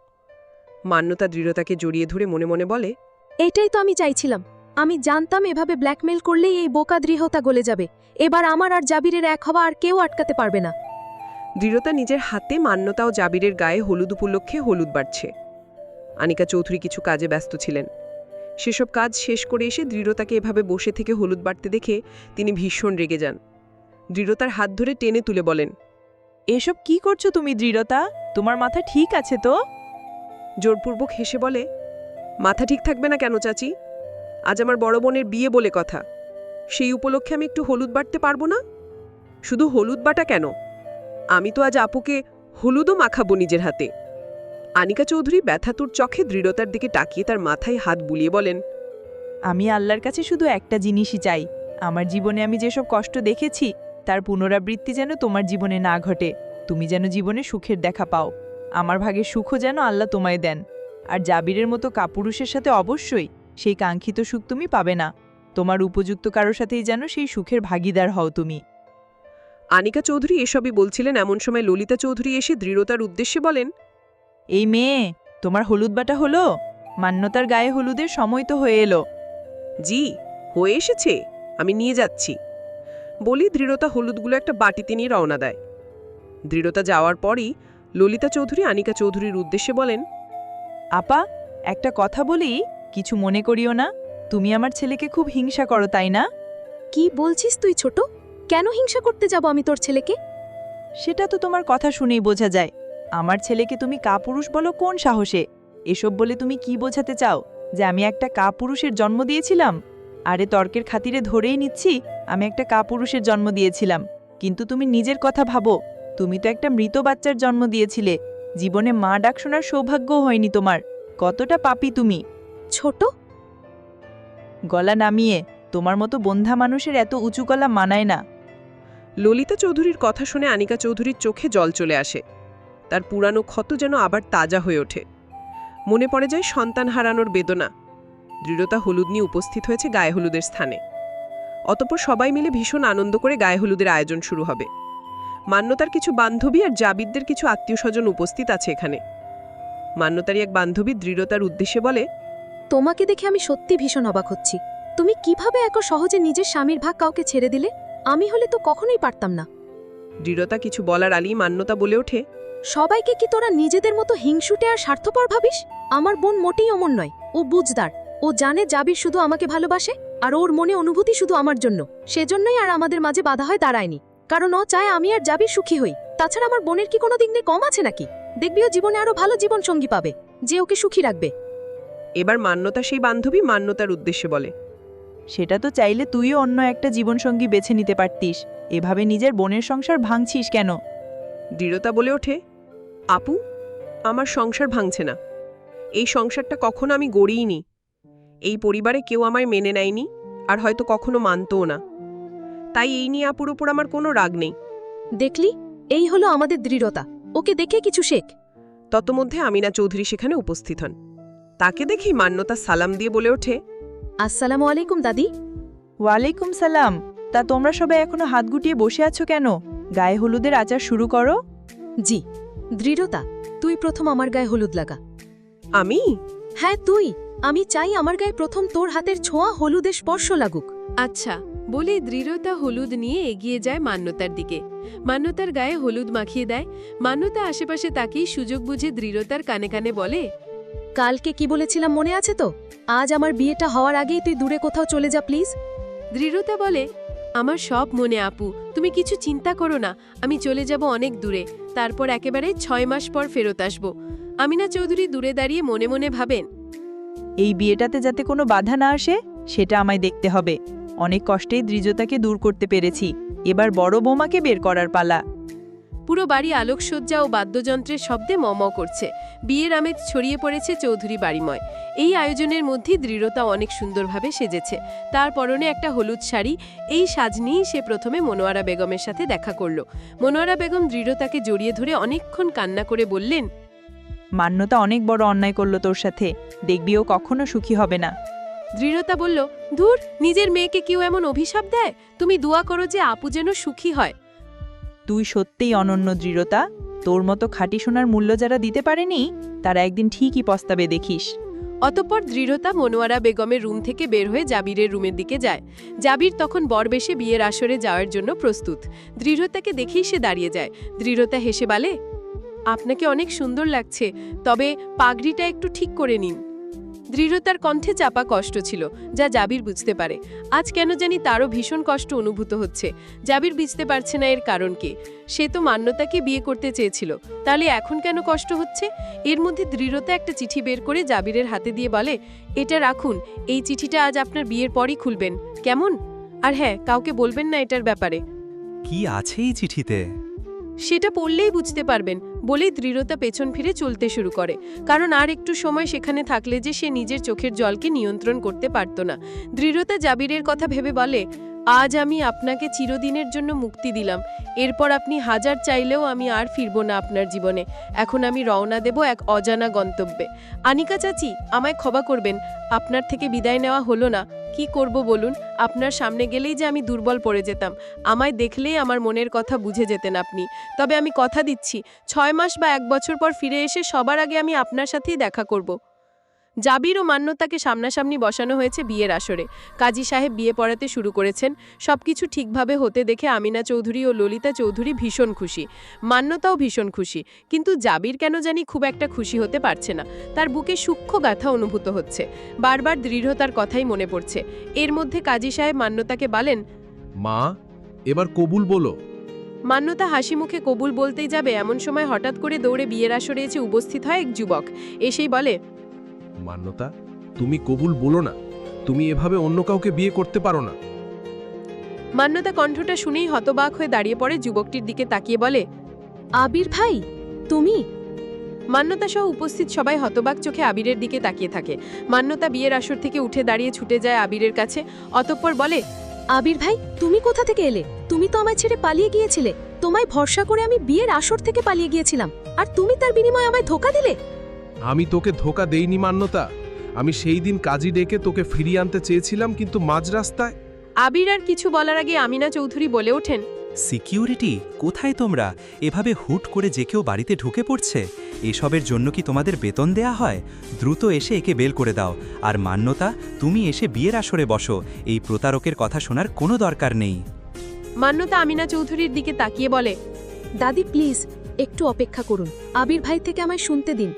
Speaker 6: মান্যতা দৃঢ়তাকে জড়িয়ে ধরে মনে মনে বলে,
Speaker 4: এইটাই তো আমি চাইছিলাম। আমি জানতাম এভাবে ব্ল্যাকমেল করলেই এই বোকা দৃঢ়তা গলে যাবে। এবার আমার আর জাবিরের এক হওয়া আর কেউ আটকাতে পারবে না।
Speaker 6: দৃঢ়তা নিজের হাতে মান্যতা ও জাবিরের গায়ে হলুদ উপলক্ষে হলুদ বাড়ছে। আনিকা চৌধুরী কিছু কাজে ব্যস্ত ছিলেন। সেসব কাজ শেষ করে এসে দৃঢ়তাকে এভাবে বসে থেকে হলুদ বাড়তে দেখে তিনি ভীষণ রেগে যান। দৃঢ়তার হাত ধরে টেনে তুলে বলেন,
Speaker 2: এসব কি করছো তুমি দৃঢ়তা? তোমার মাথা ঠিক আছে তো?
Speaker 6: জোরপূর্বক হেসে বলে, মাথা ঠিক থাকবে না কেন চাচি? আজ আমার বড় বোনের বিয়ে বলে কথা, সেই উপলক্ষে আমি একটু হলুদ বাটতে পারবো না? শুধু হলুদ বাটা কেন, আমি তো আজ আপুকে হলুদও মাখাবো নিজের হাতে। আনিকা চৌধুরী ব্যথাতুর চোখে দৃঢ়তার দিকে তাকিয়ে তার মাথায় হাত বুলিয়ে বলেন,
Speaker 2: আমি আল্লাহর কাছে শুধু একটা জিনিসই চাই, আমার জীবনে আমি যেসব কষ্ট দেখেছি তার পুনরাবৃত্তি যেন তোমার জীবনে না ঘটে। তুমি যেন জীবনে সুখের দেখা পাও, আমার ভাগের সুখও যেন আল্লাহ তোমায় দেন। আর জাবিরের মতো কাপুরুষের সাথে অবশ্যই সেই কাঙ্ক্ষিত সুখ তুমি পাবে না। তোমার উপযুক্ত কারোর সাথেই যেন সেই সুখের ভাগিদার হও তুমি।
Speaker 6: আনিকা চৌধুরী এসবই বলছিলেন এমন সময় ললিতা চৌধুরী এসে দৃঢ়তার উদ্দেশ্যে বলেন,
Speaker 2: এই মেয়ে, তোমার হলুদ বাটা হলো? মান্যতার গায়ে হলুদের সময় তো হয়ে এলো।
Speaker 6: জি, হয়ে এসেছে, আমি নিয়ে যাচ্ছি। বলি দৃঢ়তা হলুদগুলো একটা বাটিতে নিয়ে রওনা দেয়। দৃঢ়তা যাওয়ার পরই ললিতা চৌধুরী আনিকা চৌধুরীর উদ্দেশ্যে বলেন,
Speaker 2: আপা, একটা কথা বলি, কিছু মনে করিও না। তুমি আমার ছেলেকে খুব হিংসা করো, তাই না?
Speaker 4: কি বলছিস তুই ছোট? কেন হিংসা করতে যাব আমি তোর ছেলেকে?
Speaker 2: সেটা তো তোমার কথা শুনেই বোঝা যায়। আমার ছেলেকে তুমি কাপুরুষ বলো কোন সাহসে? এসব বলে তুমি কি বোঝাতে চাও, যে আমি একটা কাপুরুষের জন্ম দিয়েছিলাম? আরে তর্কের খাতিরে ধরেই নিচ্ছি আমি একটা কাপুরুষের জন্ম দিয়েছিলাম, কিন্তু তুমি নিজের কথা ভাবো। তুমি তো একটা মৃত বাচ্চার জন্ম দিয়েছিলে, জীবনে মা ডাক শোনার সৌভাগ্যও হয়নি তোমার। কতটা পাপী তুমি!
Speaker 4: ছোট,
Speaker 2: গলা নামিয়ে, তোমার মতো বন্ধা মানুষের এত উঁচু গলা মানায় না।
Speaker 6: ললিতা চৌধুরীর কথা শুনে আনিকা চৌধুরীর চোখে জল চলে আসে। তার পুরানো ক্ষত যেন আবার তাজা হয়ে ওঠে। মনে পড়ে যায় সন্তান হারানোর বেদনা। দৃঢ়তা হলুদ নিয়ে উপস্থিত হয়েছে গায়ে হলুদের স্থানে। অতঃপর সবাই মিলে ভীষণ আনন্দ করে গায়ে হলুদের আয়োজন শুরু হবে। মান্যতার কিছু বান্ধবী আর জাবিদদের কিছু আত্মীয় স্বজন উপস্থিত আছে এখানে। মান্যতারই এক বান্ধবী দৃঢ়তার উদ্দেশ্যে বলে,
Speaker 4: তোমাকে দেখে আমি সত্যি ভীষণ অবাক হচ্ছি। তুমি কিভাবে এত সহজে নিজের স্বামীর ভাগ কাউকে ছেড়ে দিলে? আমি হলে তো কখনোই পারতাম না।
Speaker 6: দৃঢ়তা কিছু বলার আলী মান্যতা বলে ওঠে,
Speaker 4: সবাইকে কি তোরা নিজেদের মতো হিংসুটে আর স্বার্থপর ভাবিস? আমার বোন মোটেই অমন নয়, ও বুঝদার। ও জানে জাবির শুধু আমাকে ভালোবাসে, আর ওর মনে অনুভূতি শুধু আমার জন্য। সেজন্যই আর আমাদের মাঝে বাধা হয়ে দাঁড়ায়নি, কারণ ও চায় আমি আর জাবির সুখী হই। তাছাড়া আমার বোনের কি কোনো দিক দিয়ে কম আছে নাকি? দেখবি ও জীবনে আরো ভালো জীবন সঙ্গী পাবে, যে ওকে সুখী রাখবে।
Speaker 6: এবার মান্যতা সেই বান্ধবী মান্যতার উদ্দেশ্যে বলে,
Speaker 2: সেটা তো চাইলে তুইও অন্য একটা জীবনসঙ্গী বেছে নিতে পারতিস। এভাবে নিজের বোনের সংসার ভাঙছিস কেন?
Speaker 6: দৃঢ়তা বলে ওঠে, আপু, আমার সংসার ভাঙছে না। এই সংসারটা কখনো আমি গড়িইনি। এই পরিবারে কেউ আমায় মেনে নেয়নি, আর হয়তো কখনো মানতও না। তাই এই নিয়ে আপুর ওপর আমার কোনো রাগ নেই।
Speaker 4: দেখলি, এই হলো আমাদের দৃঢ়তা। ওকে দেখে কিছু শেখ।
Speaker 6: ততমধ্যে আমিনা চৌধুরী সেখানে উপস্থিত হন। তাকে দেখেই মান্যতা সালাম দিয়ে বলে ওঠে,
Speaker 4: আসসালামু আলাইকুম দাদি।
Speaker 2: ওয়ালাইকুম সালাম। তা তোমরা সবাই এখনো হাত গুটিয়ে বসে আছো কেন? গায়ে হলুদের আচার শুরু করো।
Speaker 4: জি, দৃঢ়তা, তুই প্রথম আমার গায়ে হলুদ লাগা।
Speaker 6: আমি?
Speaker 4: হ্যাঁ তুই। আমি চাই আমার গায়ে প্রথম তোর হাতের ছোঁয়া হলুদের স্পর্শ লাগুক।
Speaker 1: আচ্ছা বলে দৃঢ়তা হলুদ নিয়ে এগিয়ে যায় মান্যতার দিকে। মান্যতার গায়ে হলুদ মাখিয়ে দেয়। মান্যতা আশেপাশে তাকিয়ে সুযোগ বুঝে দৃঢ়তার কানে কানে বলে,
Speaker 4: কালকে কি বলেছিলাম মনে আছে তো? আজ আমার বিয়েটা হওয়ার আগেই তুই দূরে কোথাও চলে যা প্লিজ।
Speaker 1: দৃঢ়তা বলে, আমার সব মনে আপু, তুমি কিছু চিন্তা করো না। আমি চলে যাব অনেক দূরে, তারপর একেবারে 6 মাস পর ফেরত আসব। আমিনা চৌধুরী দূরে দাঁড়িয়ে মনে মনে ভাবেন,
Speaker 2: এই বিয়েটাতে যাতে কোনো বাধা না আসে সেটা আমায় দেখতে হবে। অনেক কষ্টেই দৃঢ়তাকে দূর করতে পেরেছি, এবার বড় বৌমাকে বের করার পালা।
Speaker 1: পুরো বাড়ি আলোকসজ্জা ও বাদ্যযন্ত্রের শব্দে মম করছে। বিয়ের আমেজ ছড়িয়ে পড়েছে চৌধুরী বাড়িময়। এই আয়োজনের মধ্যে দৃঢ়তা অনেক সুন্দরভাবে সেজেছে। তার পরনে একটা হলুদ শাড়ি। এই সাজ নিয়েই সে প্রথমে মনোয়ারা বেগমের সাথে দেখা করল। মনোয়ারা বেগম দৃঢ়তাকে জড়িয়ে ধরে অনেকক্ষণ কান্না করে বললেন,
Speaker 2: মান্যতা অনেক বড় অন্যায় করলো তোর সাথে, দেখবি ও কখনো সুখী হবে না।
Speaker 1: দৃঢ়তা বলল, ধুর, নিজের মেয়েকে কেউ এমন অভিশাপ দেয়? তুমি দোয়া করো যে আপু যেন সুখী হয়।
Speaker 2: তুই সত্যিই অনন্য দৃঢ়তা। তোর মতো খাঁটি সোনার মূল্য যারা দিতে পারেনি তারা একদিন ঠিকই পস্তাবে, দেখিস।
Speaker 1: অতঃপর দৃঢ়তা মনোয়ারা বেগমের রুম থেকে বের হয়ে জাবিরের রুমের দিকে যায়। জাবির তখন বরবেশে বিয়ের আসরে যাওয়ার জন্য প্রস্তুত। দৃঢ়তাকে দেখেই সে দাঁড়িয়ে যায়। দৃঢ়তা হেসে বলে, আপনাকে অনেক সুন্দর লাগছে, তবে পাগড়িটা একটু ঠিক করে নিন।
Speaker 6: দৃঢ়তার কণ্ঠে চাপা কষ্ট ছিল, যা জাবির বুঝতে পারে। আজ কেন জানি তারও ভীষণ কষ্ট অনুভূত হচ্ছে। জাবির বুঝতে পারছে না এর কারণ কি। সে তো মান্যতাকে বিয়ে করতে চেয়েছিল, তাহলে এখন কেন কষ্ট হচ্ছে? এর মধ্যে দৃঢ়তা একটা চিঠি বের করে জাবিরের হাতে দিয়ে বলে, এটা রাখুন, এই চিঠিটা আজ আপনার বিয়ের পরই খুলবেন, কেমন? আর হ্যাঁ, কাউকে বলবেন না এটার ব্যাপারে।
Speaker 5: কি আছে এই চিঠিতে?
Speaker 6: সেটা পড়লেই বুঝতে পারবেন, বলেই দৃঢ়তা পেছন ফিরে চলতে শুরু করে। কারণ আর একটু সময় সেখানে থাকলে যে সে নিজের চোখের জলকে নিয়ন্ত্রণ করতে পারত না। দৃঢ়তা জাবিরের কথা ভেবে বলে, আজ আমি আপনাকে চিরদিনের জন্য মুক্তি দিলাম। এরপর আপনি হাজার চাইলেও আমি আর ফিরব না আপনার জীবনে। এখন আমি রওনা দেব এক অজানা গন্তব্যে। আনিকা চাচি, আমায় ক্ষমা করবেন, আপনার থেকে বিদায় নেওয়া হলো না। কি করব বলুন? আপনার সামনে গেলেই যে আমি দুর্বল পড়ে যেতাম। আমায় দেখলেই আমার মনের কথা বুঝে যেতেন আপনি। তবে আমি কথা দিচ্ছি, 6 মাস বা 1 বছর পর ফিরে এসে সবার আগে আমি আপনার সাথেই দেখা করব। জাবির ও মান্যতাকে সামনাসামনি বসানো হয়েছে বিয়ের আসরে। কাজী সাহেব বিয়ে পড়াতে শুরু করেছেন। সবকিছু ঠিকভাবে হতে দেখে আমিনা চৌধুরী ও ললিতা চৌধুরী ভীষণ খুশি। মান্যতাও ভীষণ খুশি, কিন্তু জাবির কেন জানি খুব একটা খুশি হতে পারছে না। তার বুকে সূক্ষ্ম গাথা অনুভূত হচ্ছে। বারবার দৃঢ়তার কথাই মনে পড়ছে। এর মধ্যে কাজী সাহেব মান্যতাকে বলেন,
Speaker 3: মা, এবার কবুল বলো।
Speaker 6: মান্যতা হাসি মুখে কবুল বলতেই যাবে, এমন সময় হঠাৎ করে দৌড়ে বিয়ের আসরে এসে উপস্থিত হয় এক যুবক। এসেই বলে,
Speaker 3: মান্যতা, তুমি কবুল বলো না। তুমি এভাবে অন্য কাউকে বিয়ে করতে পারো না।
Speaker 6: মান্যতা কণ্ঠটা শুনেই হতবাক হয়ে দাঁড়িয়ে পড়ে, যুবকটির দিকে তাকিয়ে বলে,
Speaker 4: আবির ভাই, তুমি?
Speaker 6: মান্যতা সহ উপস্থিত সবাই হতবাক চোখে আবিরের দিকে তাকিয়ে থাকে। মান্যতা বিয়ের আসর থেকে উঠে দাঁড়িয়ে ছুটে যায় আবিরের কাছে। অতঃপর বলে,
Speaker 4: আবির ভাই, তুমি কোথা থেকে এলে? তুমি তো আমায় ছেড়ে পালিয়ে গিয়েছিলে। তোমায় ভরসা করে আমি বিয়ের আসর থেকে পালিয়ে গিয়েছিলাম, আর তুমি তার বিনিময়ে আমায় ধোঁকা দিলে।
Speaker 3: আমি তোকে ধোঁকা দেইনি মান্যতা। আমি সেই দিন কাজী ডেকে তোকে ফিরিয়ে আনতে চেয়েছিলাম, কিন্তু মাঝ রাস্তায়।
Speaker 6: আবির আর কিছু বলার আগে আমিনা চৌধুরী বলে ওঠেন,
Speaker 5: সিকিউরিটি, কোথায় তোমরা? এভাবে হুট করে যে কেউ বাড়িতে ঢুকে পড়ছে, এসবের জন্য কি তোমাদের বেতন দেয়া হয়? দ্রুত এসে একে বের করে দাও। আর মান্যতা, তুমি এসে বিয়ের আসরে বসো। এই প্রতারকের কথা শোনার কোনো দরকার নেই।
Speaker 6: মান্যতা আমিনা চৌধুরীর দিকে তাকিয়ে বলে,
Speaker 4: দাদি প্লিজ একটু অপেক্ষা করুন, আবির ভাই থেকে আমায় শুনতে দিন।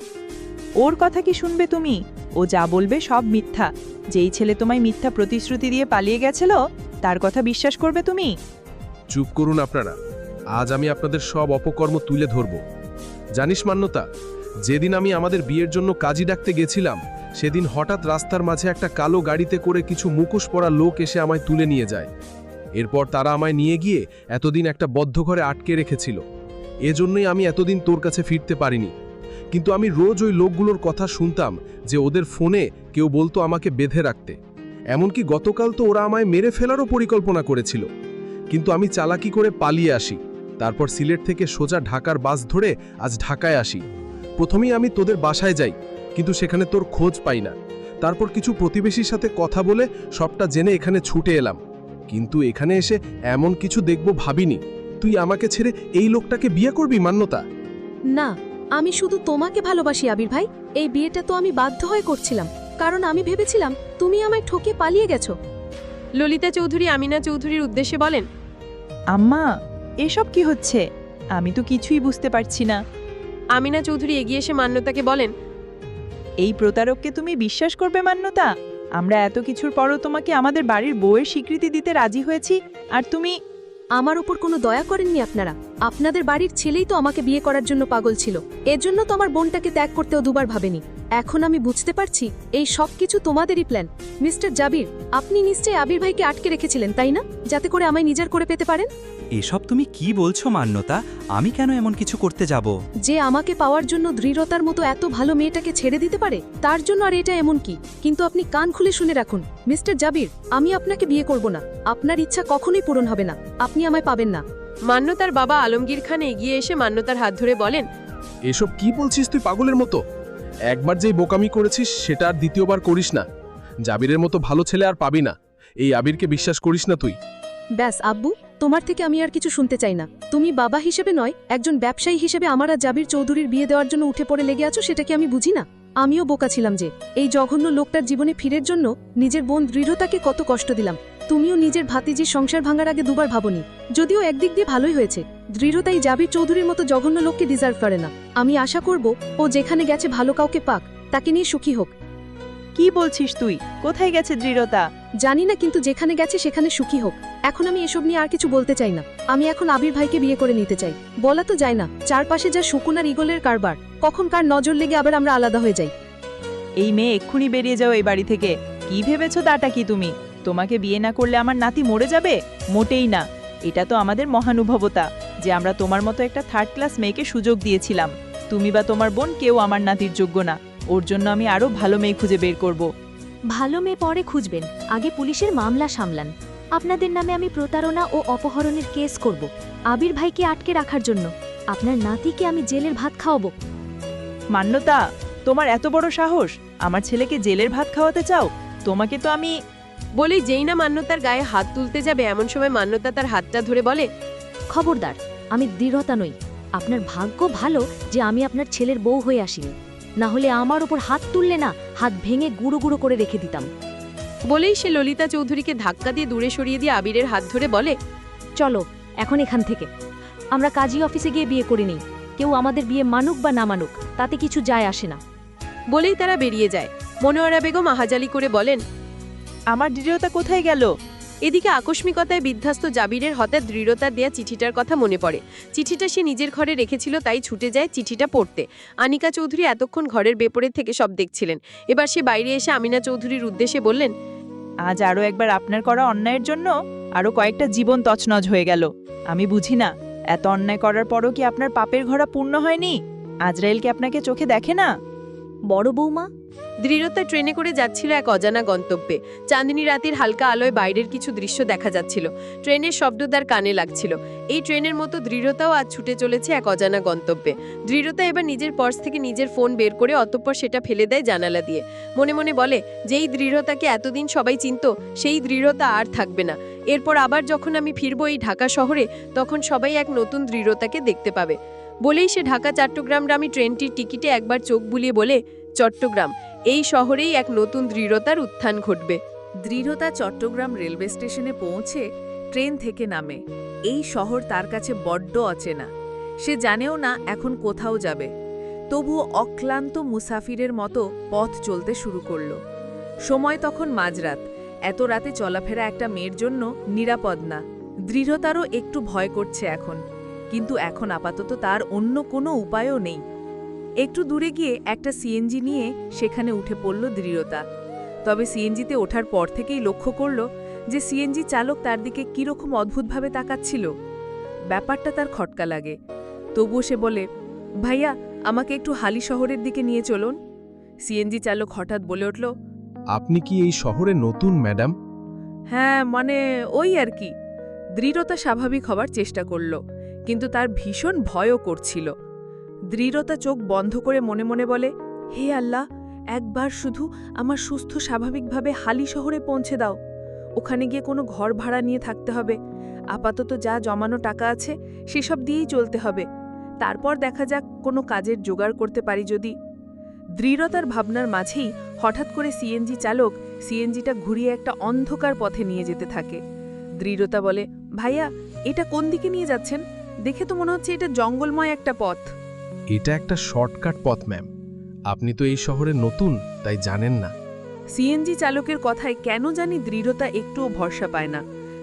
Speaker 2: ওর কথা কি শুনবে তুমি? ও যা বলবে সব মিথ্যা। যেই ছেলে তোমায় মিথ্যা প্রতিশ্রুতি দিয়ে পালিয়ে গেছিল, তার কথা বিশ্বাস করবে তুমি?
Speaker 3: চুপ করুন আপনারা। আজ আমি আপনাদের সব অপকর্ম তুলে ধরব। জানিস মান্যতা, যেদিন আমি আমাদের বিয়ের জন্য কাজী ডাকতে গেছিলাম, সেদিন হঠাৎ রাস্তার মাঝে একটা কালো গাড়িতে করে কিছু মুখোশ পরা লোক এসে আমায় তুলে নিয়ে যায়। এরপর তারা আমায় নিয়ে গিয়ে এতদিন একটা বদ্ধ ঘরে আটকে রেখেছিল। এজন্যই আমি এতদিন তোর কাছে ফিরতে পারিনি। কিন্তু আমি রোজ ওই লোকগুলোর কথা শুনতাম যে ওদের ফোনে কেউ বলতো আমাকে বেঁধে রাখতে। এমনকি গতকাল তো ওরা আমায় মেরে ফেলারও পরিকল্পনা করেছিল। কিন্তু আমি চালাকি করে পালিয়ে আসি। তারপর সিলেট থেকে সোজা ঢাকার বাস ধরে আজ ঢাকায় আসি। প্রথমেই আমি তোদের বাসায় যাই, কিন্তু সেখানে তোর খোঁজ পাই না। তারপর কিছু প্রতিবেশীর সাথে কথা বলে সবটা জেনে এখানে ছুটে এলাম। কিন্তু এখানে এসে এমন কিছু দেখব ভাবিনি। তুই আমাকে ছেড়ে এই লোকটাকে বিয়ে করবি মান্যতা?
Speaker 4: না, আমি শুধু তোমাকে ভালোবাসি আবির ভাই। এই বিয়েটা তো আমি বাধ্য হয়ে করছিলাম, কারণ আমি ভেবেছিলাম তুমি আমায় ঠকে পালিয়ে গেছো।
Speaker 6: ললিতা চৌধুরী আমিনা চৌধুরীর উদ্দেশ্যে বলেন,
Speaker 2: আম্মা, এসব কি হচ্ছে? আমি তো কিছুই বুঝতে পারছি না।
Speaker 6: আমিনা চৌধুরী এগিয়ে এসে মান্যতাকে বলেন,
Speaker 2: এই প্রতারককে তুমি বিশ্বাস করবে মান্যতা? আমরা এত কিছুর পরও তোমাকে আমাদের বাড়ির বউয়ের স্বীকৃতি দিতে রাজি হয়েছি, আর তুমি...
Speaker 4: আমার উপর কোনো দয়া করেননি আপনারা। আপনাদের বাড়ির ছেলেই তো আমাকে বিয়ে করার জন্য পাগল ছিল। এজন্য তো আমার বোনটাকে ত্যাগ করতেও দুবার ভাবেনি। এখন আমি বুঝতে পারছি এই সব কিছু তোমাদেরই প্ল্যান। মিস্টার জাবির, আপনি নিশ্চয়ই আবির ভাইকে আটকে রেখেছিলেন, তাই না? যাতে করে আমায় নিজের করে পেতে পারেন।
Speaker 5: এসব তুমি কি বলছো মান্যতা? আমি কেন এমন কিছু করতে যাব?
Speaker 4: যে আমাকে পাওয়ার জন্য দৃঢ়তার মতো এত ভালো মেয়েটাকে ছেড়ে দিতে পারে, তার জন্য আর এটা এমন কি? কিন্তু আপনি কান খুলে শুনে রাখুন মিস্টার জাবির, আমি আপনাকে বিয়ে করব না। আপনার ইচ্ছা কখনোই পূরণ হবে না। আপনি আমায় পাবেন না।
Speaker 6: মান্যতার বাবা আলমগীর খান এগিয়ে এসে মান্যতার হাত ধরে বলেন,
Speaker 3: এসব কি বলছিস তুই পাগলের মতো? একবার যেই বোকামি করেছিস সেটা আর দ্বিতীয়বার করিস না। জাবিরের মতো ভালো ছেলে আর পাবি না। এই আবিরকে বিশ্বাস করিস না তুই।
Speaker 4: ব্যাস আব্বু, তোমার থেকে আমি আর কিছু শুনতে চাই না। তুমি বাবা হিসেবে নয়, একজন ব্যবসায়ী হিসেবে আমার আর জাবির চৌধুরীর বিয়ে দেওয়ার জন্য উঠে পড়ে লেগে আছো, সেটা কি আমি বুঝি না? আমিও বোকা ছিলাম যে এই জঘন্য লোকটার জীবনে ফিরের জন্য নিজের বোন দৃঢ়তাকে কত কষ্ট দিলাম। তুমিও নিজের ভাতিজির সংসার ভাঙার আগে দুবার ভাবনি। যদিও একদিক দিয়ে ভালোই হয়েছে, দৃঢ়তাই জাবির চৌধুরীর মতো জঘন্য লোককে ডিজার্ভ করে না। আমি আশা করব ও যেখানে গেছে ভালো কাউকে পাক, তাকে নিয়ে সুখী হোক।
Speaker 2: কি বলছিস তুই? কোথায় গেছে দৃঢ়তা?
Speaker 7: জানি না, কিন্তু যেখানে গেছে সেখানে সুখী হোক। এখন আমি এসব নিয়ে আর কিছু বলতে চাই না। আমি এখন আবির ভাইকে বিয়ে করে নিতে চাই। বলা তো যায় না, চারপাশে যা শকুন আর ঈগলের কারবার, কখন কার নজর লেগে আবার আমরা আলাদা হয়ে যাই।
Speaker 2: এই মেয়ে এক্ষুনি বেরিয়ে যাও এই বাড়ি থেকে। কি ভেবেছো তাটা কি তুমি? তোমাকে বিয়ে না করলে আমার নাতি মরে যাবে? মোটেই না। এটা তো আমাদের মহানুভবতা যে আমরা তোমার মতো একটা থার্ড ক্লাস মেয়েকে সুযোগ দিয়েছিলাম। তুমি বা তোমার বোন কেউ আমার নাতির যোগ্য না। ওর জন্য আমি আরো ভালো মেয়ে খুঁজে বের করব।
Speaker 4: ভালো মেয়ে পরে খুঁজবেন, আগে পুলিশের মামলা সামলান। আপনাদের নামে আমি প্রতারণা ও অপহরণের কেস করব আবির ভাইকে আটকে রাখার জন্য। আপনার নাতিকে আমি জেলের ভাত খাওয়াবো।
Speaker 2: মান্যতা, তোমার এত বড় সাহস? আমার ছেলেকে জেলের ভাত খাওয়াতে চাও? তোমাকে তো আমি...
Speaker 6: বলেই যেই না মান্যতার গায়ে হাত তুলতে যাবে, এমন সময় মান্যতা তার হাতটা ধরে বলে,
Speaker 4: খবরদার, আমি দৃঢ়তা নই। আপনার ভাগ্য ভালো যে আমি আপনার ছেলের বউ হয়ে আসিনি, না হলে আমার ওপর হাত তুললে না, হাত ভেঙে গুঁড়ো গুঁড়ো করে রেখে দিতাম।
Speaker 6: বলেই সে ললিতা চৌধুরীকে ধাক্কা দিয়ে দূরে সরিয়ে দিয়ে আবিরের হাত ধরে বলে,
Speaker 4: চলো এখন এখান থেকে। আমরা কাজী অফিসে গিয়ে বিয়ে করে নিই। কেউ আমাদের বিয়ে মানুক বা না মানুক, তাতে কিছু যায় আসে না।
Speaker 6: বলেই তারা বেরিয়ে যায়। মনোয়ারা বেগম আহাজালি করে বলেন,
Speaker 2: আমার দৃঢ়তা কোথায় গেল?
Speaker 6: এদিকে আকস্মিকতায় বিধ্বস্ত জাবিরের হঠাৎ দৃঢ়তার দেয়া চিঠিটার কথা মনে পড়ে। চিঠিটা সে নিজের ঘরে রেখেছিল, তাই ছুটে যায় চিঠিটা পড়তে। আনিকা চৌধুরী এতক্ষণ ঘরের বেপরে থেকে সব দেখছিলেন। এবার সে বাইরে এসে আমিনা চৌধুরীর উদ্দেশ্যে বললেন,
Speaker 2: আজ আরও একবার আপনার করা অন্যায়ের জন্য আরও কয়েকটা জীবন তছনছ হয়ে গেল। আমি বুঝি না, এত অন্যায় করার পরও কি আপনার পাপের ঘোড়া পূর্ণ হয়নি? আজরাইল কি আপনাকে চোখে দেখে না?
Speaker 4: বড় বৌমা,
Speaker 6: দৃঢ়তা ট্রেনে করে যাচ্ছিল এক অজানা গন্তব্যে। চাঁদনী রাতের হালকা আলোয় বাইরের কিছু দৃশ্য দেখা যাচ্ছিল। ট্রেনের শব্দ তার কানে লাগছিল। এই ট্রেনের মতো দৃঢ়তাও আজ ছুটে চলেছে এক অজানা গন্তব্যে। দৃঢ়তা এবার নিজের পার্স থেকে নিজের ফোন বের করে অতঃপর সেটা ফেলে দেয় জানালা দিয়ে। মনে মনে বলে, যেই দৃঢ়তাকে এতদিন সবাই চিনত, সেই দৃঢ়তা আর থাকবে না। এরপর আবার যখন আমি ফিরবো এই ঢাকা শহরে, তখন সবাই এক নতুন দৃঢ়তাকে দেখতে পাবে। বলেই সে ঢাকা চট্টগ্রামগামী ট্রেনটির টিকিটে একবার চোখ বুলিয়ে বলে, চট্টগ্রাম, এই শহরেই এক নতুন দৃঢ়তার উত্থান ঘটবে।
Speaker 1: দৃঢ়তা চট্টগ্রাম রেলওয়ে স্টেশনে পৌঁছে ট্রেন থেকে নামে। এই শহর তার কাছে বড্ড অচেনা। সে জানেও না এখন কোথাও যাবে। তবুও অক্লান্ত মুসাফিরের মতো পথ চলতে শুরু করল। সময় তখন মাঝরাত। এত রাতে চলাফেরা একটা মেয়ের জন্য নিরাপদ না। দৃঢ়তারও একটু ভয় করছে এখন, কিন্তু এখন আপাতত তার অন্য কোনো উপায়ও নেই। একটু দূরে গিয়ে একটা সিএনজি নিয়ে সেখানে উঠে পড়ল দৃঢ়তা। তবে সিএনজিতে ওঠার পর থেকেই লক্ষ্য করল যে সিএনজি চালক তার দিকে কীরকম অদ্ভুতভাবে তাকাচ্ছিল। ব্যাপারটা তার খটকা লাগে। তবুও সে বলে, ভাইয়া, আমাকে একটু হালি শহরের দিকে নিয়ে চলুন। সিএনজি চালক হঠাৎ বলে উঠল,
Speaker 3: আপনি কি এই শহরে নতুন ম্যাডাম?
Speaker 1: হ্যাঁ, মানে ওই আর কি। দৃঢ়তা স্বাভাবিক হবার চেষ্টা করল, কিন্তু তার ভীষণ ভয়ও করছিল। দৃঢ়তা চোখ বন্ধ করে মনে মনে বলে, হে আল্লাহ, একবার শুধু আমার সুস্থ স্বাভাবিকভাবে হালি শহরে পৌঁছে দাও। ওখানে গিয়ে কোনো ঘর ভাড়া নিয়ে থাকতে হবে। আপাতত যা জমানো টাকা আছে সেসব দিয়েই চলতে হবে। তারপর দেখা যাক কোনো কাজের জোগাড় করতে পারি যদি। দৃঢ়তার ভাবনার মাঝেই হঠাৎ করে সিএনজি চালক সিএনজিটা ঘুরিয়ে একটা অন্ধকার পথে নিয়ে যেতে থাকে। দৃঢ়তা বলে, ভাইয়া, এটা কোন দিকে নিয়ে যাচ্ছেন? দেখে তো মনে হচ্ছে এটা জঙ্গলময় একটা পথ।
Speaker 3: এটা একটা শর্টকাট পথ ম্যাম। আপনি তো এই শহরে নতুন, তাই জানেন না।
Speaker 1: সিএনজি চালকের কথায় কেন জানি দৃঢ়তা একটুও ভরসা পায় না।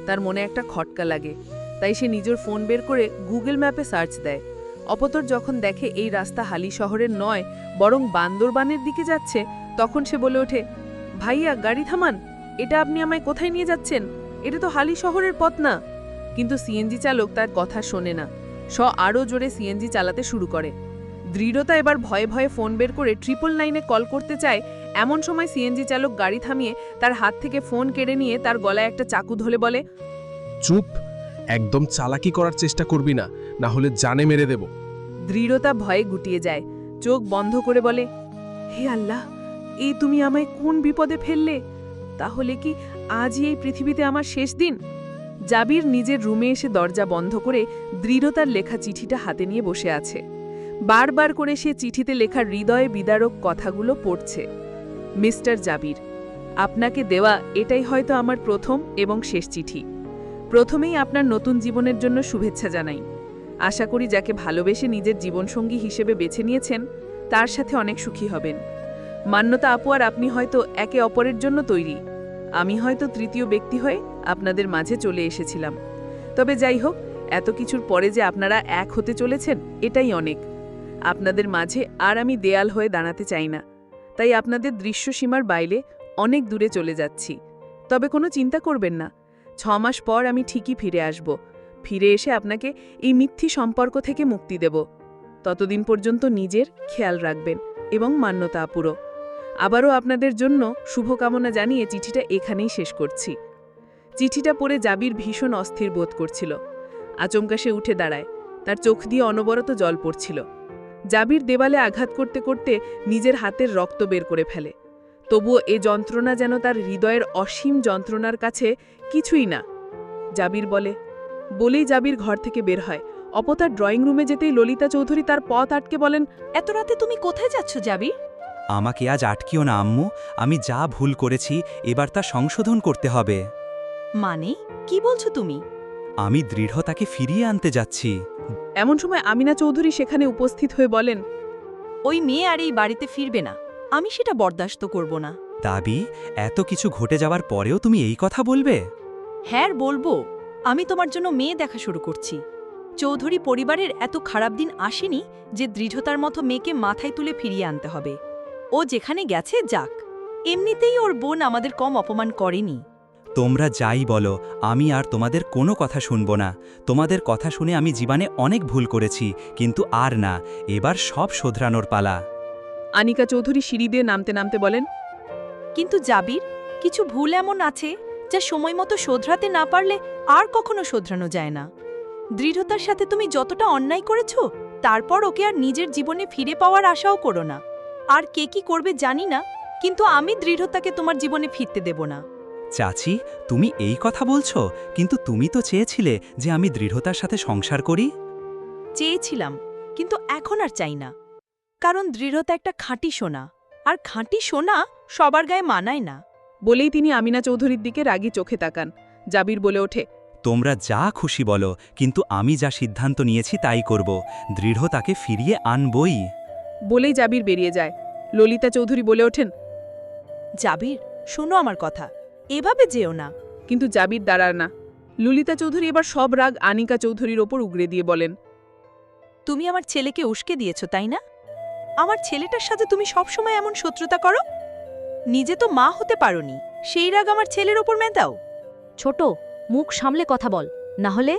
Speaker 1: তার মনে একটা খটকা লাগে। তাই সে নিজের ফোন বের করে গুগল ম্যাপে সার্চ দেয়। অপতর যখন দেখে এই রাস্তা হালি শহরের নয়, বরং বান্দরবানের দিকে যাচ্ছে, তখন সে বলে ওঠে, ভাইয়া, গাড়ি থামান। এটা আপনি আমায় কোথায় নিয়ে যাচ্ছেন? এটা তো হালি শহরের পথ না। কিন্তু সিএনজি চালক তার কথা শোনে না। আরও জোরে সিএনজি চালাতে শুরু করে। দৃঢ়তা এবার ভয়ে ভয়ে ফোন বের করে 999-এ কল করতে চায়। এমন সময় সিএনজি চালক গাড়ি থামিয়ে তার হাত থেকে ফোন কেড়ে নিয়ে তার গলায় একটা চাকু ধরে বলে,
Speaker 3: চুপ, একদম চালাকি করার চেষ্টা করবি না, না হলে জানে মেরে দেব।
Speaker 1: দৃঢ়তা ভয়ে গুটিয়ে যায়। চোখ বন্ধ করে বলে, হে আল্লাহ, এই তুমি আমায় কোন বিপদে ফেললে? তাহলে কি আজই এই পৃথিবীতে আমার শেষ দিন? জাবির নিজের রুমে এসে দরজা বন্ধ করে দৃঢ়তার লেখা চিঠিটা হাতে নিয়ে বসে আছে। বারবার করে সে চিঠিতে লেখা হৃদয়ে বিদারক কথাগুলো পড়ছে। মিস্টার জাবির, আপনাকে দেওয়া এটাই হয়তো আমার প্রথম এবং শেষ চিঠি। প্রথমেই আপনার নতুন জীবনের জন্য শুভেচ্ছা জানাই। আশা করি যাকে ভালোবেসে নিজের জীবনসঙ্গী হিসেবে বেছে নিয়েছেন তার সাথে অনেক সুখী হবেন।
Speaker 6: মান্যতা আপু আর আপনি হয়তো একে অপরের জন্য তৈরি। আমি হয়তো তৃতীয় ব্যক্তি হয়ে আপনাদের মাঝে চলে এসেছিলাম। তবে যাই হোক, এত কিছুর পরে যে আপনারা এক হতে চলেছেন, এটাই অনেক। আপনাদের মাঝে আর আমি দেয়াল হয়ে দাঁড়াতে চাই না, তাই আপনাদের দৃশ্যসীমার বাইরে অনেক দূরে চলে যাচ্ছি। তবে কোনো চিন্তা করবেন না, 6 মাস পর আমি ঠিকই ফিরে আসব। ফিরে এসে আপনাকে এই মিথ্যি সম্পর্ক থেকে মুক্তি দেব। ততদিন পর্যন্ত নিজের খেয়াল রাখবেন এবং মান্যতা আপুরও। আবারও আপনাদের জন্য শুভকামনা জানিয়ে চিঠিটা এখানেই শেষ করছি। চিঠিটা পড়ে জাবির ভীষণ অস্থির বোধ করছিল। আচমকা সে উঠে দাঁড়ায়, তার চোখ দিয়ে অনবরত জল পড়ছিল। জাবির দেওয়ালে আঘাত করতে করতে নিজের হাতের রক্ত বের করে ফেলে। তবুও এ যন্ত্রণা যেন তার হৃদয়ের অসীম যন্ত্রণার কাছে কিছুই না। জাবির বলেই জাবির ঘর থেকে বের হয়। অপতার ড্রয়িং রুমে যেতেই ললিতা চৌধুরী তার পথ আটকে বলেন,
Speaker 2: এত রাতে তুমি কোথায় যাচ্ছ জাবির?
Speaker 5: আমাকে আজ আটকিও না আম্মু, আমি যা ভুল করেছি এবার তা সংশোধন করতে হবে।
Speaker 2: মানে কি বলছো তুমি?
Speaker 5: আমি দৃঢ়তাকে ফিরিয়ে আনতে যাচ্ছি।
Speaker 6: এমন সময় আমিনা চৌধুরী সেখানে উপস্থিত হয়ে বলেন,
Speaker 2: ওই মেয়ে আর এই বাড়িতে ফিরবে না, আমি সেটা বরদাস্ত করব না।
Speaker 5: দাবি, এত কিছু ঘটে যাওয়ার পরেও তুমি এই কথা বলবে?
Speaker 2: হ্যাঁ বলবো, আমি তোমার জন্য মেয়ে দেখা শুরু করছি। চৌধুরী পরিবারের এত খারাপ দিন আসেনি যে দৃঢ়তার মতো মেয়েকে মাথায় তুলে ফিরিয়ে আনতে হবে। ও যেখানে গেছে যাক, এমনিতেই ওর বোন আমাদের কম অপমান করেনি।
Speaker 5: তোমরা যাই বলো, আমি আর তোমাদের কোনো কথা শুনব না। তোমাদের কথা শুনে আমি জীবনে অনেক ভুল করেছি, কিন্তু আর না, এবার সব শোধরানোর পালা।
Speaker 6: আনিকা চৌধুরী সিঁড়ি দিয়ে নামতে নামতে বলেন,
Speaker 2: কিন্তু জাবির, কিছু ভুল এমন আছে যা সময় মতো শোধরাতে না পারলে আর কখনো শোধরানো যায় না। দৃঢ়তার সাথে তুমি যতটা অন্যায় করেছ, তারপর ওকে আর নিজের জীবনে ফিরে পাওয়ার আশাও করো না। আর কে কি করবে জানি না, কিন্তু আমি দৃঢ়তাকে তোমার জীবনে ফিরতে দেব না।
Speaker 5: চাচি, তুমি এই কথা বলছো, কিন্তু তুমি তো চেয়েছিলে যে আমি দৃঢ়তার সাথে সংসার করি।
Speaker 2: চেয়েছিলাম, কিন্তু এখন আর চাই না। কারণ দৃঢ়তা একটা খাঁটি সোনা, আর খাঁটি সোনা সবার গায়ে মানায় না।
Speaker 6: বলেই তিনি আমিনা চৌধুরীর দিকে রাগী চোখে তাকান। জাবির বলে ওঠে,
Speaker 5: তোমরা যা খুশি বলো, কিন্তু আমি যা সিদ্ধান্ত নিয়েছি তাই করব। দৃঢ়তাকে ফিরিয়ে আনবই।
Speaker 6: বলেই জাবির বেরিয়ে যায়। ললিতা চৌধুরী বলে ওঠেন,
Speaker 2: জাবির, শোনো আমার কথা, এভাবে যেও না।
Speaker 6: কিন্তু জাবির দাঁড়ার না। ললিতা চৌধুরী এবার সব রাগ আনিকা চৌধুরীর ওপর উগরে দিয়ে বলেন,
Speaker 2: তুমি আমার ছেলেকে উস্কে দিয়েছ, তাই না? আমার ছেলেটার সাথে তুমি সবসময় এমন শত্রুতা করো? নিজে তো মা হতে পারোনি, সেই রাগ আমার ছেলের ওপর মেটাও।
Speaker 4: ছোট, মুখ সামলে কথা বল, না হলে।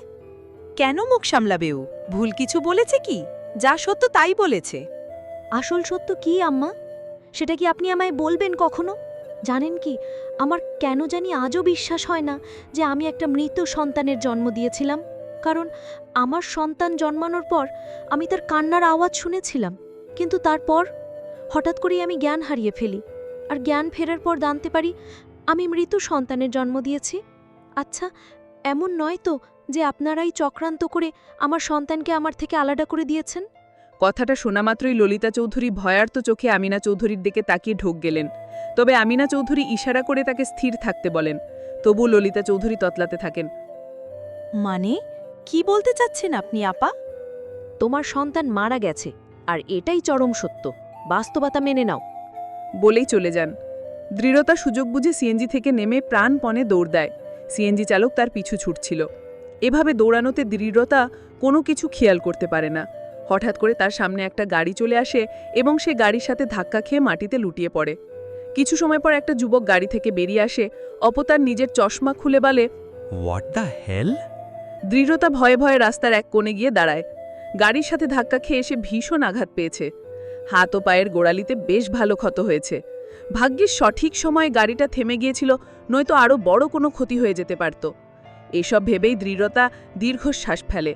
Speaker 2: কেন মুখ সামলাবে ও? ভুল কিছু বলেছে কি? যা সত্য তাই বলেছে।
Speaker 4: আসল সত্য কি আম্মা? সেটা কি আপনি আমায় বলবেন কখনো? জানেন কি, আমার কেন জানি আজও বিশ্বাস হয় না যে আমি একটা মৃত সন্তানের জন্ম দিয়েছিলাম। কারণ আমার সন্তান জন্মানোর পর আমি তার কান্নার আওয়াজ শুনেছিলাম, কিন্তু তারপর হঠাৎ করেই আমি জ্ঞান হারিয়ে ফেলি। আর জ্ঞান ফেরার পর জানতে পারি আমি মৃত সন্তানের জন্ম দিয়েছি। আচ্ছা, এমন নয় তো যে আপনারাই চক্রান্ত করে আমার সন্তানকে আমার থেকে আলাদা করে দিয়েছেন?
Speaker 6: কথাটা শোনামাত্রই ললিতা চৌধুরী ভয়ার্ত চোখে আমিনা চৌধুরীর দিকে তাকিয়ে ঢোক গেলেন। তবে আমিনা চৌধুরী ইশারা করে তাকে স্থির থাকতে বলেন। তবু ললিতা চৌধুরী ততলাতে থাকেন।
Speaker 2: মানে কি বলতে চাচ্ছেন আপনি আপা?
Speaker 4: তোমার সন্তান মারা গেছে, আর এটাই চরম সত্য। বাস্তবতা মেনে নাও।
Speaker 6: বলেই চলে যান। দৃঢ়তা সুযোগ বুঝে সিএনজি থেকে নেমে প্রাণপণে দৌড় দেয়। সিএনজি চালক তার পিছু ছুটছিল। এভাবে দৌড়ানোতে দৃঢ়তা কোনো কিছু খেয়াল করতে পারে না। হঠাৎ করে তার সামনে একটা গাড়ি চলে আসে এবং সে গাড়ির সাথে ধাক্কা খেয়ে মাটিতে লুটিয়ে পড়ে। কিছু সময় পর একটা যুবক গাড়ি থেকে বেরিয়ে আসে। অপতার নিজের চশমা খুলে বলে,
Speaker 5: হোয়াট দ্য হেল?
Speaker 6: দৃঢ়তা ভয়ে ভয়ে রাস্তার এক কোণে গিয়ে দাঁড়ায়। গাড়ির সাথে ধাক্কা খেয়ে এসে ভীষণ আঘাত পেয়েছে। হাত ও পায়ের গোড়ালিতে বেশ ভালো ক্ষত হয়েছে। ভাগ্যিস সঠিক সময়ে গাড়িটা থেমে গিয়েছিল, নয়তো আরও বড় কোনো ক্ষতি হয়ে যেতে পারত। এসব ভেবেই দৃঢ়তা দীর্ঘশ্বাস ফেলে।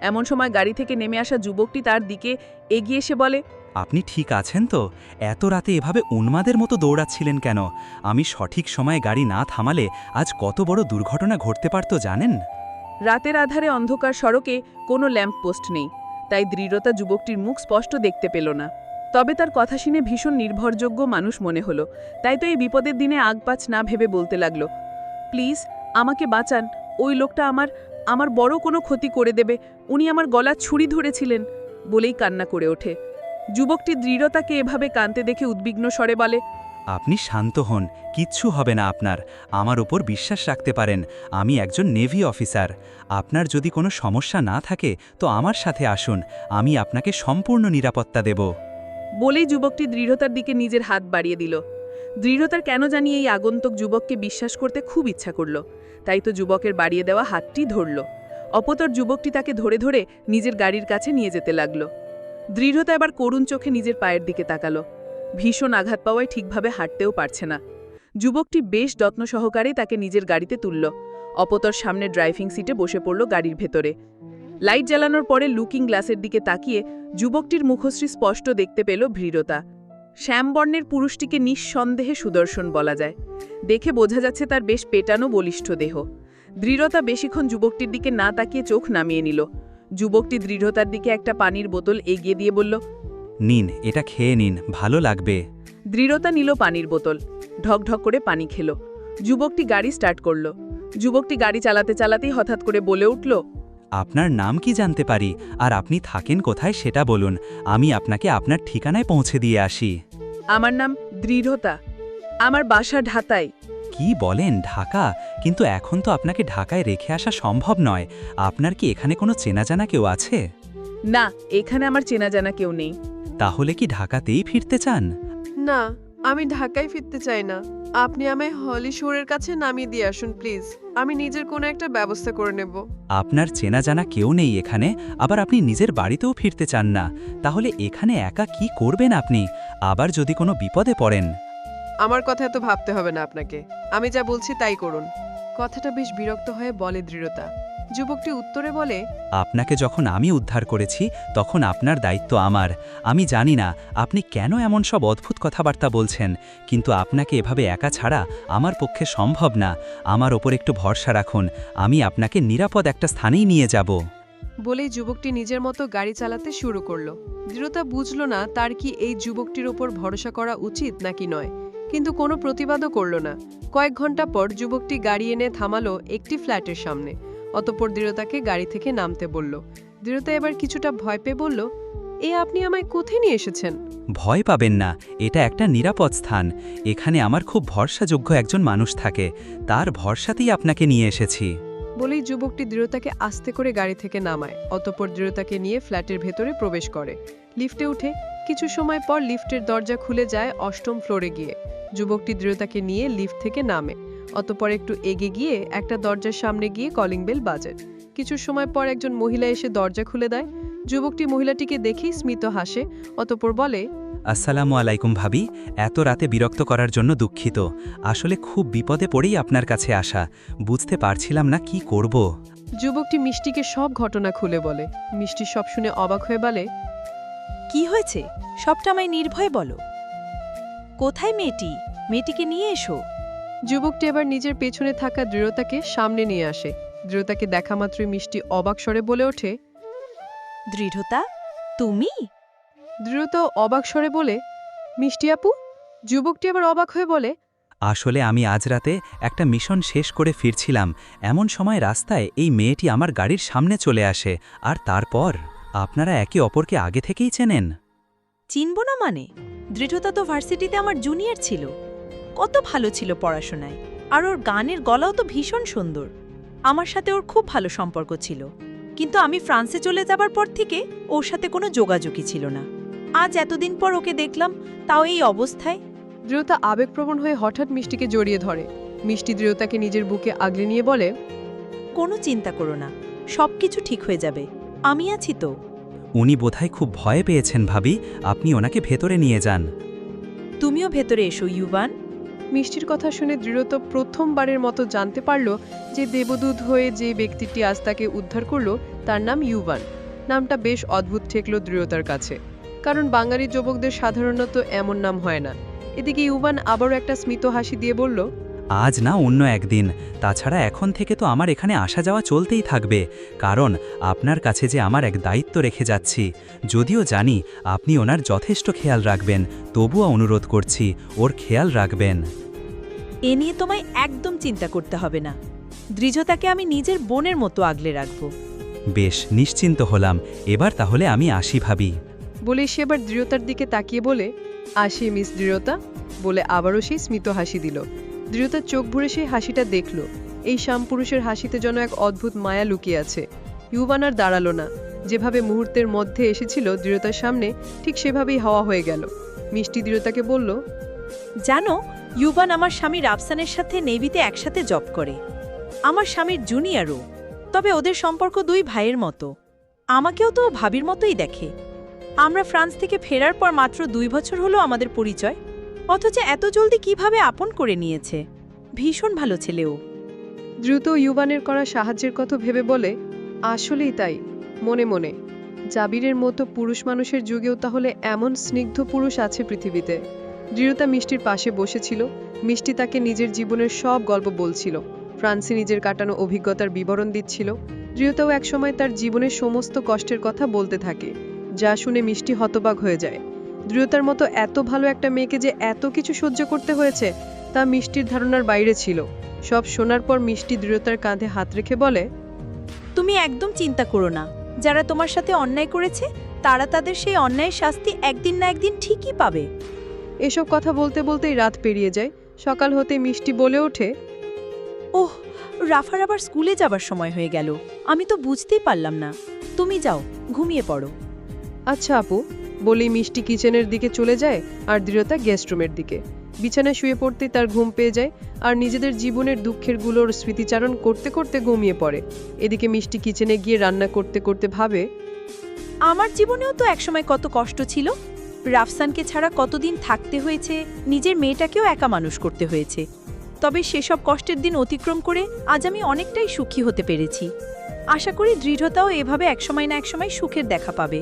Speaker 6: এমন সময় গাড়ি থেকে নেমে আসা যুবকটি তার দিকে এগিয়ে এসে বলে,
Speaker 5: আপনি ঠিক আছেন তো? এত রাতে এভাবে উন্মাদের মতো দৌড়াচ্ছিলেন কেন? আমি সঠিক সময়ে গাড়ি না থামালে আজ কত বড় দুর্ঘটনা ঘটতে পারত জানেন?
Speaker 6: রাতের আধারে অন্ধকার সড়কে কোনো ল্যাম্প পোস্ট নেই, তাই দৃঢ়তা যুবকটির মুখ স্পষ্ট দেখতে পেল না। তবে তার কথা শুনে ভীষণ নির্ভরযোগ্য মানুষ মনে হলো, তাই তো এই বিপদের দিনে আগপাছ না ভেবে বলতে লাগলো, প্লিজ আমাকে বাঁচান, ওই লোকটা আমার বড় কোনো ক্ষতি করে দেবে, উনি আমার গলা ছুরি ধরেছিলেন। বলেই কান্না করে ওঠে। যুবকটি দৃঢ়তাকে এভাবে কাঁদতে দেখে উদ্বিগ্ন স্বরে বলে,
Speaker 5: আপনি শান্ত হন, কিচ্ছু হবে না আপনার। আমার ওপর বিশ্বাস রাখতে পারেন, আমি একজন নেভি অফিসার। আপনার যদি কোনো সমস্যা না থাকে তো আমার সাথে আসুন, আমি আপনাকে সম্পূর্ণ নিরাপত্তা দেব।
Speaker 6: বলেই যুবকটি দৃঢ়তার দিকে নিজের হাত বাড়িয়ে দিল। দৃঢ়তার কেন জানি এই আগন্তুক যুবককে বিশ্বাস করতে খুব ইচ্ছা করল, তাই তো যুবকের বাড়িয়ে দেওয়া হাতটি ধরল। অপতর যুবকটি তাকে ধরে ধরে নিজের গাড়ির কাছে নিয়ে যেতে লাগল। দৃঢ়তা এবার করুণ চোখে নিজের পায়ের দিকে তাকালো। ভীষণ আঘাত পাওয়ায় ঠিকভাবে হাঁটতেও পারছে না। যুবকটি বেশ যত্ন সহকারে তাকে নিজের গাড়িতে তুলল। অপতর সামনে ড্রাইভিং সিটে বসে পড়ল গাড়ির ভেতরে। লাইট জ্বালানোর পরে লুকিং গ্লাসের দিকে তাকিয়ে যুবকটির মুখশ্রী স্পষ্ট দেখতে পেল দৃঢ়তা। শ্যামবর্ণের পুরুষটিকে নিঃসন্দেহে সুদর্শন বলা যায়। দেখে বোঝা যাচ্ছে তার বেশ পেটানো বলিষ্ঠ দেহ। দৃঢ়তা বেশিক্ষণ যুবকটির দিকে না তাকিয়ে চোখ নামিয়ে নিল। যুবকটি দৃঢ়তার দিকে একটা পানির বোতল এগিয়ে দিয়ে বলল,
Speaker 5: নিন, এটা খেয়ে নিন, ভালো লাগবে।
Speaker 6: দৃঢ়তা নিল পানির বোতল, ঢকঢক করে পানি খেল। যুবকটি গাড়ি স্টার্ট করল। যুবকটি গাড়ি চালাতে চালাতেই হঠাৎ করে বলে উঠল,
Speaker 5: আপনার নাম কি জানতে পারি, আর আপনি থাকেন কোথায় সেটা বলুন, আমি আপনাকে আপনার ঠিকানায় পৌঁছে দিয়ে আসি।
Speaker 6: আমার নাম দৃঢ়তা, আমার বাসা ঢাকায়।
Speaker 5: কি বলেন, ঢাকা? কিন্তু এখন তো আপনাকে ঢাকায় রেখে আসা সম্ভব নয়। আপনার কি এখানে কোনো চেনাজানা কেউ আছে?
Speaker 6: না, এখানে আমার চেনা জানা কেউ নেই।
Speaker 5: তাহলে কি ঢাকাতেই ফিরতে চান?
Speaker 8: না, আমি ঢাকায় ফিরতে চাই না। আপনি আমায় হলি শোরের কাছে নামিয়ে দিয়ে আসুন প্লিজ। আমি নিজের কোনো একটা ব্যবস্থা করে নেব।
Speaker 5: আপনার চেনাজানা কেউ নেই এখানে, আবার আপনি নিজের বাড়িতেও ফিরতে চান না। তাহলে এখানে একা কি করবেন আপনি, আবার যদি কোনো বিপদে পড়েন?
Speaker 8: আমার কথা এত ভাবতে হবে না আপনাকে, আমি যা বলছি তাই করুন। কথাটা বেশ বিরক্ত হয়ে বলে দৃঢ়তা। যুবকটি উত্তরে বলে,
Speaker 5: আপনাকে যখন আমি উদ্ধার করেছি তখন আপনার দায়িত্ব আমার। আমি জানি না আপনি কেন এমন সব অদ্ভুত কথাবার্তা বলছেন, কিন্তু আপনাকে এভাবে একা ছাড়া আমার পক্ষে সম্ভব না। আমার ওপর একটু ভরসা রাখুন, আমি আপনাকে নিরাপদ একটা স্থানেই নিয়ে যাব।
Speaker 8: বলেই যুবকটি নিজের মতো গাড়ি চালাতে শুরু করলো। দৃঢ়তা বুঝল না তার কি এই যুবকটির ওপর ভরসা করা উচিত নাকি নয়, কিন্তু কোনো প্রতিবাদও করল না। কয়েক ঘন্টা পর যুবকটি গাড়ি এনে থামালো একটি ফ্ল্যাটের সামনে। অতঃপর দৃঢ়তাকে গাড়ি থেকে নামতে বলল। দৃঢ়তা এবার কিছুটা ভয় পেয়ে বলল, আপনি আমায় কোথায় নিয়ে এসেছেন?
Speaker 5: ভয় পাবেন না, এটা একটা নিরাপদ স্থান। এখানে আমার খুব ভরসাযোগ্য একজন মানুষ থাকে, তার ভরসাতেই আপনাকে নিয়ে এসেছি।
Speaker 8: বলেই যুবকটি দৃঢ়তাকে আস্তে করে গাড়ি থেকে নামায়। অতঃপর দৃঢ়তাকে নিয়ে ফ্ল্যাটের ভেতরে প্রবেশ করে। লিফটে উঠে কিছু সময় পর লিফটের দরজা খুলে যায় ৮ম ফ্লোরে গিয়ে। যুবকটি দৃঢ়তাকে নিয়ে লিফট থেকে নামে। অতঃপর একটু এগিয়ে গিয়ে একটা দরজার সামনে গিয়ে কলিং বেল বাজে। কিছু সময় পর একজন মহিলা এসে দরজা খুলে দেয়। যুবকটি মহিলাটিকে দেখেই স্মিত হাসে। অতঃপর বলে,
Speaker 5: আসসালামু আলাইকুম ভাবি, এত রাতে বিরক্ত করার জন্য দুঃখিত। আসলে খুব বিপদে পড়েই আপনার কাছে আসা, বুঝতে পারছিলাম না কি করব।
Speaker 8: যুবকটি মিষ্টিকে সব ঘটনা খুলে বলে। মিষ্টি সব শুনে অবাক হয়ে বলে,
Speaker 2: কি হয়েছে সবটা আমায় নির্ভয়ে বলো। কোথায় মেয়েটি? মেয়েটিকে নিয়ে এসো।
Speaker 8: যুবকটি এবার নিজের পেছনে থাকা দৃঢ়তাকে সামনে নিয়ে আসে। দৃঢ়তাকে দেখা মাত্রই মিষ্টি অবাক স্বরে বলে ওঠে,
Speaker 2: দৃঢ়তা, তুমি?
Speaker 8: দৃঢ়তা অবাক স্বরে বলে, মিষ্টি আপু? যুবকটি আবার অবাক হয়ে বলে,
Speaker 5: আসলে আমি আজ রাতে একটা মিশন শেষ করে ফিরছিলাম, এমন সময় রাস্তায় এই মেয়েটি আমার গাড়ির সামনে চলে আসে। আর তারপর আপনারা একে অপরকে আগে থেকেই চেনেন?
Speaker 2: চিনব না মানে? দৃঢ়তা তো ভার্সিটিতে আমার জুনিয়র ছিল, কত ভালো ছিল পড়াশোনায়, আর ওর গানের গলাও তো ভীষণ সুন্দর। আমার সাথে ওর খুব ভালো সম্পর্ক ছিল, কিন্তু আমি ফ্রান্সে চলে যাবার পর থেকে ওর সাথে কোনো যোগাযোগই ছিল না। আজ এতদিন পর ওকে দেখলাম, তাও এই অবস্থায়।
Speaker 8: দৃঢ়তা আবেগপ্রবণ হয়ে হঠাৎ মিষ্টিকে জড়িয়ে ধরে। মিষ্টি দৃঢ়তাকে নিজের বুকে আগলে নিয়ে বলে,
Speaker 2: কোনো চিন্তা করো না, সবকিছু ঠিক হয়ে যাবে, আমি আছি তো।
Speaker 5: উনি বোধহয় খুব ভয় পেয়েছেন ভাবি, আপনি ওনাকে ভেতরে নিয়ে যান।
Speaker 2: তুমিও ভেতরে এসো ইউভান।
Speaker 8: মিষ্টির কথা শুনে দৃঢ়তা প্রথমবারের মতো জানতে পারল যে দেবদূত হয়ে যে ব্যক্তিটি আজ তাকে উদ্ধার করল তার নাম ইউভান। নামটা বেশ অদ্ভুত ঠেকল দৃঢ়তার কাছে, কারণ বাঙালি যুবকদের সাধারণত এমন নাম হয় না। এদিকে ইউভান আবারও একটা স্মিত হাসি দিয়ে বলল,
Speaker 5: আজ না অন্য একদিন, তাছাড়া এখন থেকে তো আমার এখানে আসা যাওয়া চলতেই থাকবে, কারণ আপনার কাছে যে আমার এক দায়িত্ব রেখে যাচ্ছি। যদিও জানি আপনি ওনার যথেষ্ট খেয়াল রাখবেন, তবুও অনুরোধ করছি ওর খেয়াল রাখবেন।
Speaker 2: এ নিয়ে তোমায় একদম চিন্তা করতে হবে না, দৃঢ়তাকে আমি নিজের বোনের মতো আগলে রাখব।
Speaker 5: বেশ, নিশ্চিন্ত হলাম। এবার তাহলে আমি আসি ভাবি।
Speaker 8: বলেই সে এবার দৃঢ়তার দিকে তাকিয়ে বলে, আসি মিস দৃঢ়তা, বলে আবারও সেই স্মিত হাসি দিল। দৃঢ়তার চোখ ভরে সেই হাসিটা দেখল। এই শামপুরুষের হাসিতে যেন এক অদ্ভুত মায়া লুকিয়ে আছে। ইউভান আর দাঁড়ালো না। যেভাবে মুহূর্তের মধ্যে এসেছিল দৃঢ়তার সামনে, ঠিক সেভাবেই হাওয়া হয়ে গেল। মিষ্টি দৃঢ়তাকে বলল,
Speaker 2: জানো, ইউবান আমার স্বামী রাফসানের সাথে নেভিতে একসাথে জব করে। আমার স্বামীর জুনিয়রও। তবে ওদের সম্পর্ক দুই ভাইয়ের মতো। আমাকেও তো ভাবির মতোই দেখে। আমরা ফ্রান্স থেকে ফেরার পর মাত্র 2 বছর হলো আমাদের পরিচয়, অথচ এত জলদি কিভাবে আপন করে নিয়েছে। ভীষণ ভালো ছেলে ও।
Speaker 8: দ্রুত ইউভানের করা সাহায্যের কথা ভেবে বলে, আসলেই তাই। মনে মনে, জাবিরের মতো পুরুষ মানুষের যুগেও তাহলে এমন স্নিগ্ধ পুরুষ আছে পৃথিবীতে। দৃঢ়তা মিষ্টির পাশে বসেছিল। মিষ্টি তাকে নিজের জীবনের সব গল্প বলছিল। ফ্রান্সে নিজের কাটানো অভিজ্ঞতার বিবরণ দিচ্ছিল। দৃঢ়তাও একসময় তার জীবনের সমস্ত কষ্টের কথা বলতে থাকে, যা শুনে মিষ্টি হতবাক হয়ে যায়। দৃঢ়তার মতো এত ভালো একটা মেয়েকে যে এত কিছু সহ্য করতে হয়েছে, তা মিষ্টির ধারণার বাইরে ছিল। সব শোনার পর মিষ্টি দৃঢ়তার কাঁধে হাত রেখে বলে,
Speaker 2: তুমি একদম চিন্তা করো না। যারা তোমার সাথে অন্যায় করেছে তারা তাদের সেই অন্যায়ের শাস্তি একদিন না একদিন ঠিকই পাবে।
Speaker 8: এসব কথা বলতে বলতেই রাত পেরিয়ে যায়। সকাল হতে মিষ্টি বলে ওঠে,
Speaker 2: ওহ, রাফার আবার স্কুলে যাবার সময় হয়ে গেল। আমি তো বুঝতেই পারলাম না। তুমি যাও, ঘুমিয়ে পড়ো।
Speaker 8: আচ্ছা আপু, বলেই মিষ্টি কিচেনের দিকে চলে যায় আর দৃঢ়তা গেস্ট রুমের দিকে। বিছানায় শুয়ে পড়তেই তার ঘুম পেয়ে যায় আর নিজেদের জীবনের দুঃখেরগুলোর স্মৃতিচারণ করতে করতে ঘুমিয়ে পড়ে। এদিকে মিষ্টি কিচেনে গিয়ে রান্না করতে করতে ভাবে,
Speaker 2: আমার জীবনেও তো একসময় কত কষ্ট ছিল। রাফসানকে ছাড়া কতদিন থাকতে হয়েছে, নিজের মেয়েটাকেও একা মানুষ করতে হয়েছে। তবে সেসব কষ্টের দিন অতিক্রম করে আজ আমি অনেকটাই সুখী হতে পেরেছি। আশা করি দৃঢ়তাও এভাবে একসময় না একসময় সুখের দেখা পাবে।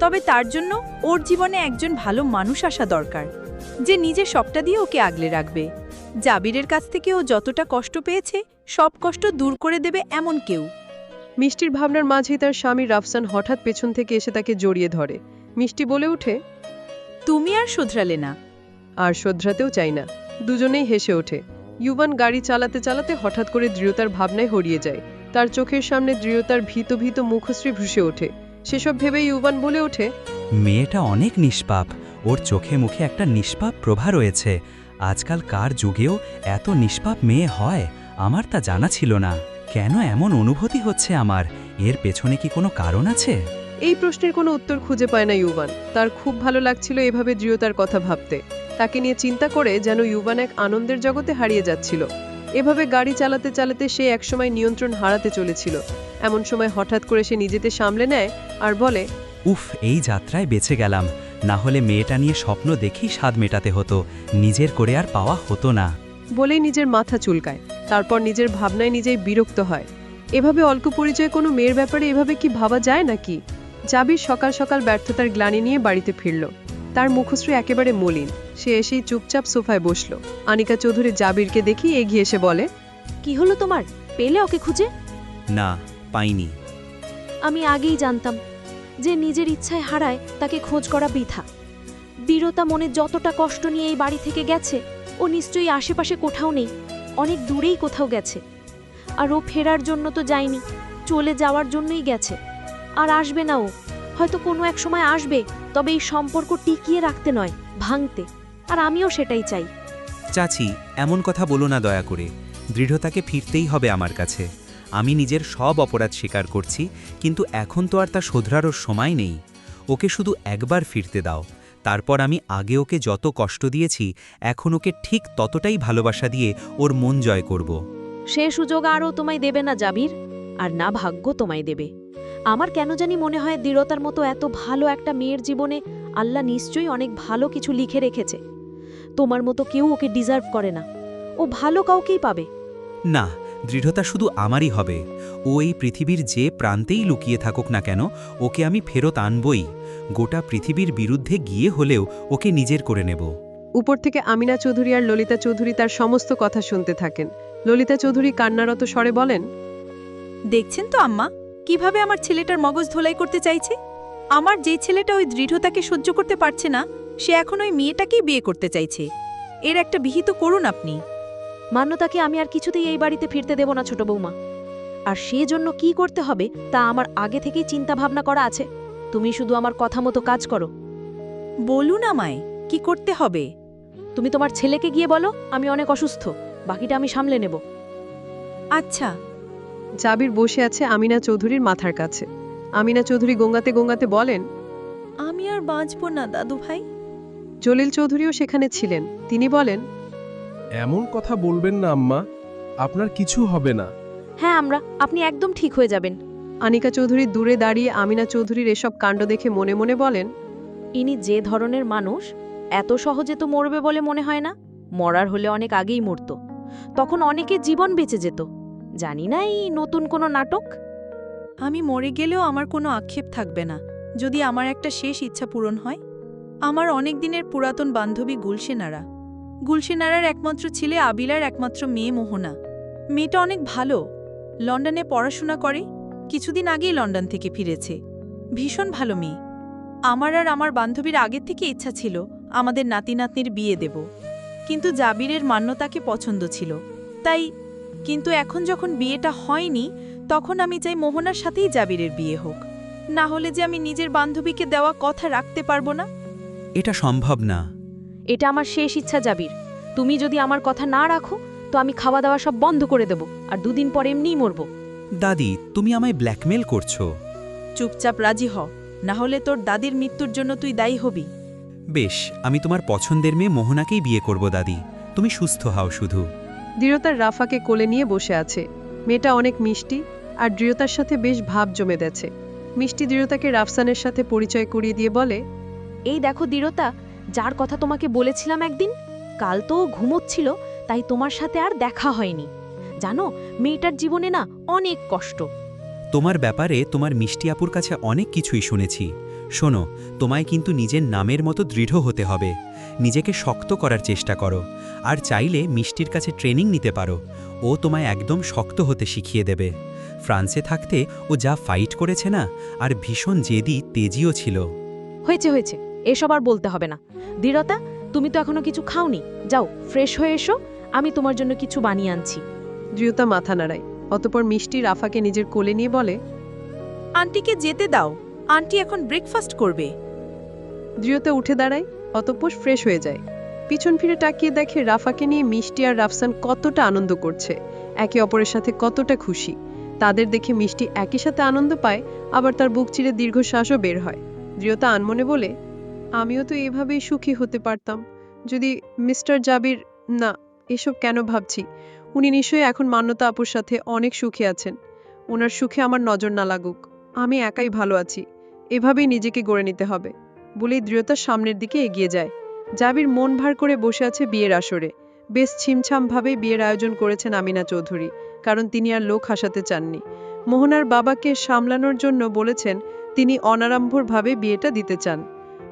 Speaker 2: তবে তার জন্য ওর জীবনে একজন ভালো মানুষ আসা দরকার, যে নিজে সবটা দিয়ে ওকে আগলে রাখবে। জাবিরের কাছ থেকে ও যতটা কষ্ট পেয়েছে সব কষ্ট দূর করে দেবে এমন কেউ।
Speaker 8: মিষ্টির ভাবনার মাঝেই তার স্বামী রাফসান হঠাৎ পেছন থেকে এসে তাকে জড়িয়ে ধরে। মিষ্টি বলে ওঠে,
Speaker 2: তুমি আর শুধরালে না।
Speaker 8: আর শোধরাতেও চাই না। দুজনেই হেসে ওঠে। ইউভান গাড়ি চালাতে চালাতে হঠাৎ করে দৃঢ়তার ভাবনায় হারিয়ে যায়। তার চোখের সামনে দৃঢ়তার ভীত ভীত মুখশ্রী ভুষে ওঠে। সেসব ভেবে ইউভান বলে ওঠে,
Speaker 5: মেয়েটা অনেক নিষ্পাপ। ওর চোখে মুখে একটা নিষ্পাপ প্রভা রয়েছে। আজকাল কার যুগেও এত নিষ্পাপ মেয়ে হয়, আমার তা জানা ছিল না। কেন এমন অনুভূতি হচ্ছে আমার? এর পেছনে কি কোনো কারণ আছে?
Speaker 8: এই প্রশ্নের কোনো উত্তর খুঁজে পায় না ইউভান। তার খুব ভালো লাগছিল এভাবে দৃঢ়তার কথা ভাবতে। তাকে নিয়ে চিন্তা করে যেন ইউভান এক আনন্দের জগতে হারিয়ে যাচ্ছিল। এভাবে গাড়ি চালাতে চালাতে সে একসময় নিয়ন্ত্রণ হারাতে চলেছিল। এমন সময় হঠাৎ করে সে নিজেতে সামলে নেয় আর বলে,
Speaker 5: উফ, এই যাত্রায় বেঁচে গেলাম। না হলে মেয়েটা নিয়ে স্বপ্ন দেখেই স্বাদ মেটাতে হতো, নিজের করে আর পাওয়া হতো না।
Speaker 8: বলেই নিজের মাথা চুলকায়। তারপর নিজের ভাবনায় নিজেই বিরক্ত হয়। এভাবে অল্প পরিচয় কোনো মেয়ের ব্যাপারে এভাবে কি ভাবা যায় নাকি? জাবির সকাল সকাল ব্যর্থতার গ্লানি নিয়ে বাড়িতে ফিরল। তার মুখশ্রী একেবারে মলিন। সে এসেই চুপচাপ সোফায় বসল। আনিকা চৌধুরী জাবিরকে দেখি এগিয়ে এসে বলে,
Speaker 4: কি হলো তোমার? পেলে ওকে খুঁজে?
Speaker 5: না, পাইনি।
Speaker 4: আমি আগেই জানতাম যে নিজের ইচ্ছায় হারায় তাকে খোঁজ করা বৃথা। দৃঢ়তা মনে যতটা কষ্ট নিয়ে এই বাড়ি থেকে গেছে, ও নিশ্চয়ই আশেপাশে কোথাও নেই, অনেক দূরেই কোথাও গেছে। আর ও ফেরার জন্য তো যায়নি, চলে যাওয়ার জন্যই গেছে। আর আসবে না ও, হয়তো কোনো এক সময় আসবে, তবে এই সম্পর্ক টিকিয়ে রাখতে নয়, ভাঙতে। আর আমিও সেটাই চাই।
Speaker 5: চাচি, এমন কথা বলো না দয়া করে। দৃঢ়তাকে ফিরতেই হবে আমার কাছে। আমি নিজের সব অপরাধ স্বীকার করছি, কিন্তু এখন তো আর তা শোধরারও সময় নেই। ওকে শুধু একবার ফিরতে দাও। তারপর আমি আগে ওকে যত কষ্ট দিয়েছি, এখন ওকে ঠিক ততটাই ভালোবাসা দিয়ে ওর মন জয় করব।
Speaker 4: সে সুযোগ আরও তোমায় দেবে না জাবির, আর না ভাগ্য তোমায় দেবে। আমার কেন জানি মনে হয় দৃঢ়তার মতো এত ভালো একটা মেয়ের জীবনে আল্লাহ নিশ্চয়ই অনেক ভালো কিছু লিখে রেখেছে। তোমার মতো কেউ ওকে ডিজার্ভ করে না। ও ভালো কাউকেই পাবে।
Speaker 5: না, দৃঢ়তা শুধু আমারই হবে। ও এই পৃথিবীর যে প্রান্তেই লুকিয়ে থাকুক না কেন, ওকে আমি ফেরত আনবই। গোটা পৃথিবীর বিরুদ্ধে গিয়ে হলেও ওকে নিজের করে নেব।
Speaker 8: উপর থেকে আমিনা চৌধুরী আর ললিতা চৌধুরী তার সমস্ত কথা শুনতে থাকেন। ললিতা চৌধুরী কান্নারত স্বরে বলেন,
Speaker 2: দেখছেন তো আম্মা, কিভাবে আমার ছেলেটার মগজ ধোলাই করতে চাইছে। আমার যে ছেলেটা ওই দৃঢ়তাকে সহ্য করতে পারছে না, সে এখন ওই মেয়েটাকেই বিয়ে করতে চাইছে। এর একটা বিহিত করুন আপনি।
Speaker 4: মান্যতাকে আমি আর কিছুতেই এই বাড়িতে ফিরতে দেব না ছোট বৌমা। আর সেজন্য কি করতে হবে তা আমার আগে থেকেই চিন্তা ভাবনা করা আছে। তুমি শুধু আমার কথা মতো কাজ করো।
Speaker 2: বলুন আমায় কি করতে হবে?
Speaker 4: তুমি তোমার ছেলেকে গিয়ে বলো আমি অনেক অসুস্থ, বাকিটা আমি সামলে নেব।
Speaker 2: আচ্ছা।
Speaker 8: জাবির বসে আছে আমিনা চৌধুরীর মাথার কাছে। আমিনা চৌধুরী গঙ্গাতে গঙ্গাতে বলেন,
Speaker 2: আমি আর বাঁচবো না দাদু ভাই।
Speaker 8: জলিল চৌধুরীও সেখানে ছিলেন। তিনি বলেন,
Speaker 3: এমন কথা বলবেন না আম্মা, আপনার কিছু হবে না।
Speaker 4: হ্যাঁ আপনি একদম ঠিক হয়ে যাবেন।
Speaker 8: আনিকা চৌধুরী দূরে দাঁড়িয়ে আমিনা চৌধুরীর এসব কাণ্ড দেখে মনে মনে বলেন,
Speaker 4: ইনি যে ধরনের মানুষ, এত সহজে তো মরবে বলে মনে হয় না। মরার হলে অনেক আগেই মরত, তখন অনেকে জীবন বেঁচে যেত। জানি না এই নতুন কোনো নাটক।
Speaker 2: আমি মরে গেলেও আমার কোনো আক্ষেপ থাকবে না, যদি আমার একটা শেষ ইচ্ছা পূরণ হয়। আমার অনেক দিনের পুরাতন বান্ধবী গুলশেনারার একমাত্র ছেলে আবিলার একমাত্র মেয়ে মোহনা। মেয়েটা অনেক ভালো, লন্ডনে পড়াশোনা করে, কিছুদিন আগেই লন্ডন থেকে ফিরেছে। ভীষণ ভালো মেয়ে। আমার আর আমার বান্ধবীর আগের থেকে ইচ্ছা ছিল আমাদের নাতি নাতনির বিয়ে দেব, কিন্তু জাবিরের মান্যতাকে পছন্দ ছিল তাই। কিন্তু এখন যখন বিয়েটা হয়নি, তখন আমি চাই মোহনার সাথেই জাবিরের বিয়ে হোক, না হলে যে আমি নিজের বান্ধবীকে দেওয়া কথা রাখতে পারবো না।
Speaker 5: এটা সম্ভব না।
Speaker 4: এটা আমার শেষ ইচ্ছা জাবির। তুমি যদি আমার কথা না রাখো তো আমি খাওয়া দাওয়া সব বন্ধ করে দেব, আর দুদিন পর এমনিই মরব।
Speaker 5: দাদি, তুমি আমায় ব্ল্যাকমেল করছো।
Speaker 2: চুপচাপ রাজি হ, না হলে তোর দাদির মৃত্যুর জন্য তুই দায়ী হবি।
Speaker 5: বেশ, আমি তোমার পছন্দের মেয়ে মোহনাকেই বিয়ে করব দাদি, তুমি সুস্থ হও শুধু।
Speaker 8: দৃঢ়তার রাফাকে কোলে নিয়ে বসে আছে। মেয়েটা অনেক মিষ্টি আর দৃঢ়তার সাথে বেশ ভাব জমে গেছে। মিষ্টি দৃঢ়তাকে রাফসানের সাথে পরিচয় করিয়ে দিয়ে বলে,
Speaker 4: এই দেখো দৃঢ়তা, যার কথা তোমাকে বলেছিলাম একদিন, কাল তো ও ঘুমোচ্ছিল, তাই তোমার সাথে আর দেখা হয়নি। জানো, মেয়েটার জীবনে না অনেক কষ্ট।
Speaker 5: তোমার ব্যাপারে তোমার মিষ্টি আপুর কাছে অনেক কিছুই শুনেছি। শোনো, তোমায় কিন্তু নিজের নামের মতো দৃঢ় হতে হবে। নিজেকে শক্ত করার চেষ্টা করো, আর চাইলে মিষ্টির কাছে ট্রেনিং নিতে পারো। ও তোমায় একদম শক্ত হতে শিখিয়ে দেবে। ফ্রান্সে থাকতে ও যা ফাইট করেছে না, আর ভীষণ জেদি তেজিও ছিল।
Speaker 4: হয়েছে, এসব আর বলতে হবে না। দৃঢ়তা, তুমি তো এখনো কিছু খাওনি, যাও ফ্রেশ হয়ে এসো, আমি তোমার জন্য কিছু বানিয়ে আনছি।
Speaker 8: দৃঢ়তা মাথা নাড়ায়। অতঃপর মিষ্টি রাফাকে নিজের কোলে নিয়ে বলে,
Speaker 2: আন্টিকে যেতে দাও, আন্টি এখন ব্রেকফাস্ট করবে।
Speaker 8: দৃঢ়তা উঠে দাঁড়ায়, অতঃপর ফ্রেশ হয়ে যায়। পিছন ফিরে তাকিয়ে দেখে রাফাকে নিয়ে মিষ্টি আর রাফসান কতটা আনন্দ করছে, একে অপরের সাথে কতটা খুশি। তাদের দেখে মিষ্টি একই সাথে আনন্দ পায়, আবার তার বুক চিরে দীর্ঘশ্বাসও বের হয়। দৃঢ়তা আনমনে বলে, আমিও তো এভাবেই সুখী হতে পারতাম যদি মিস্টার জাবির। না, এসব কেন ভাবছি? উনি নিশ্চয়ই এখন মান্যতা আপুর সাথে অনেক সুখে আছেন। ওনার সুখে আমার নজর না লাগুক, আমি একাই ভালো আছি, এভাবেই নিজেকে গড়ে নিতে হবে বলেই দৃঢ়তার সামনের দিকে এগিয়ে যায়। জাবির মন ভার করে বসে আছে বিয়ের আসরে। বেশ ছিমছামভাবে বিয়ের আয়োজন করেছেন আমিনা চৌধুরী, কারণ তিনি আর লোক হাসাতে চাননি। মোহনার বাবাকে সামলানোর জন্য বলেছেন তিনি অনাড়ম্বরভাবে বিয়েটা দিতে চান।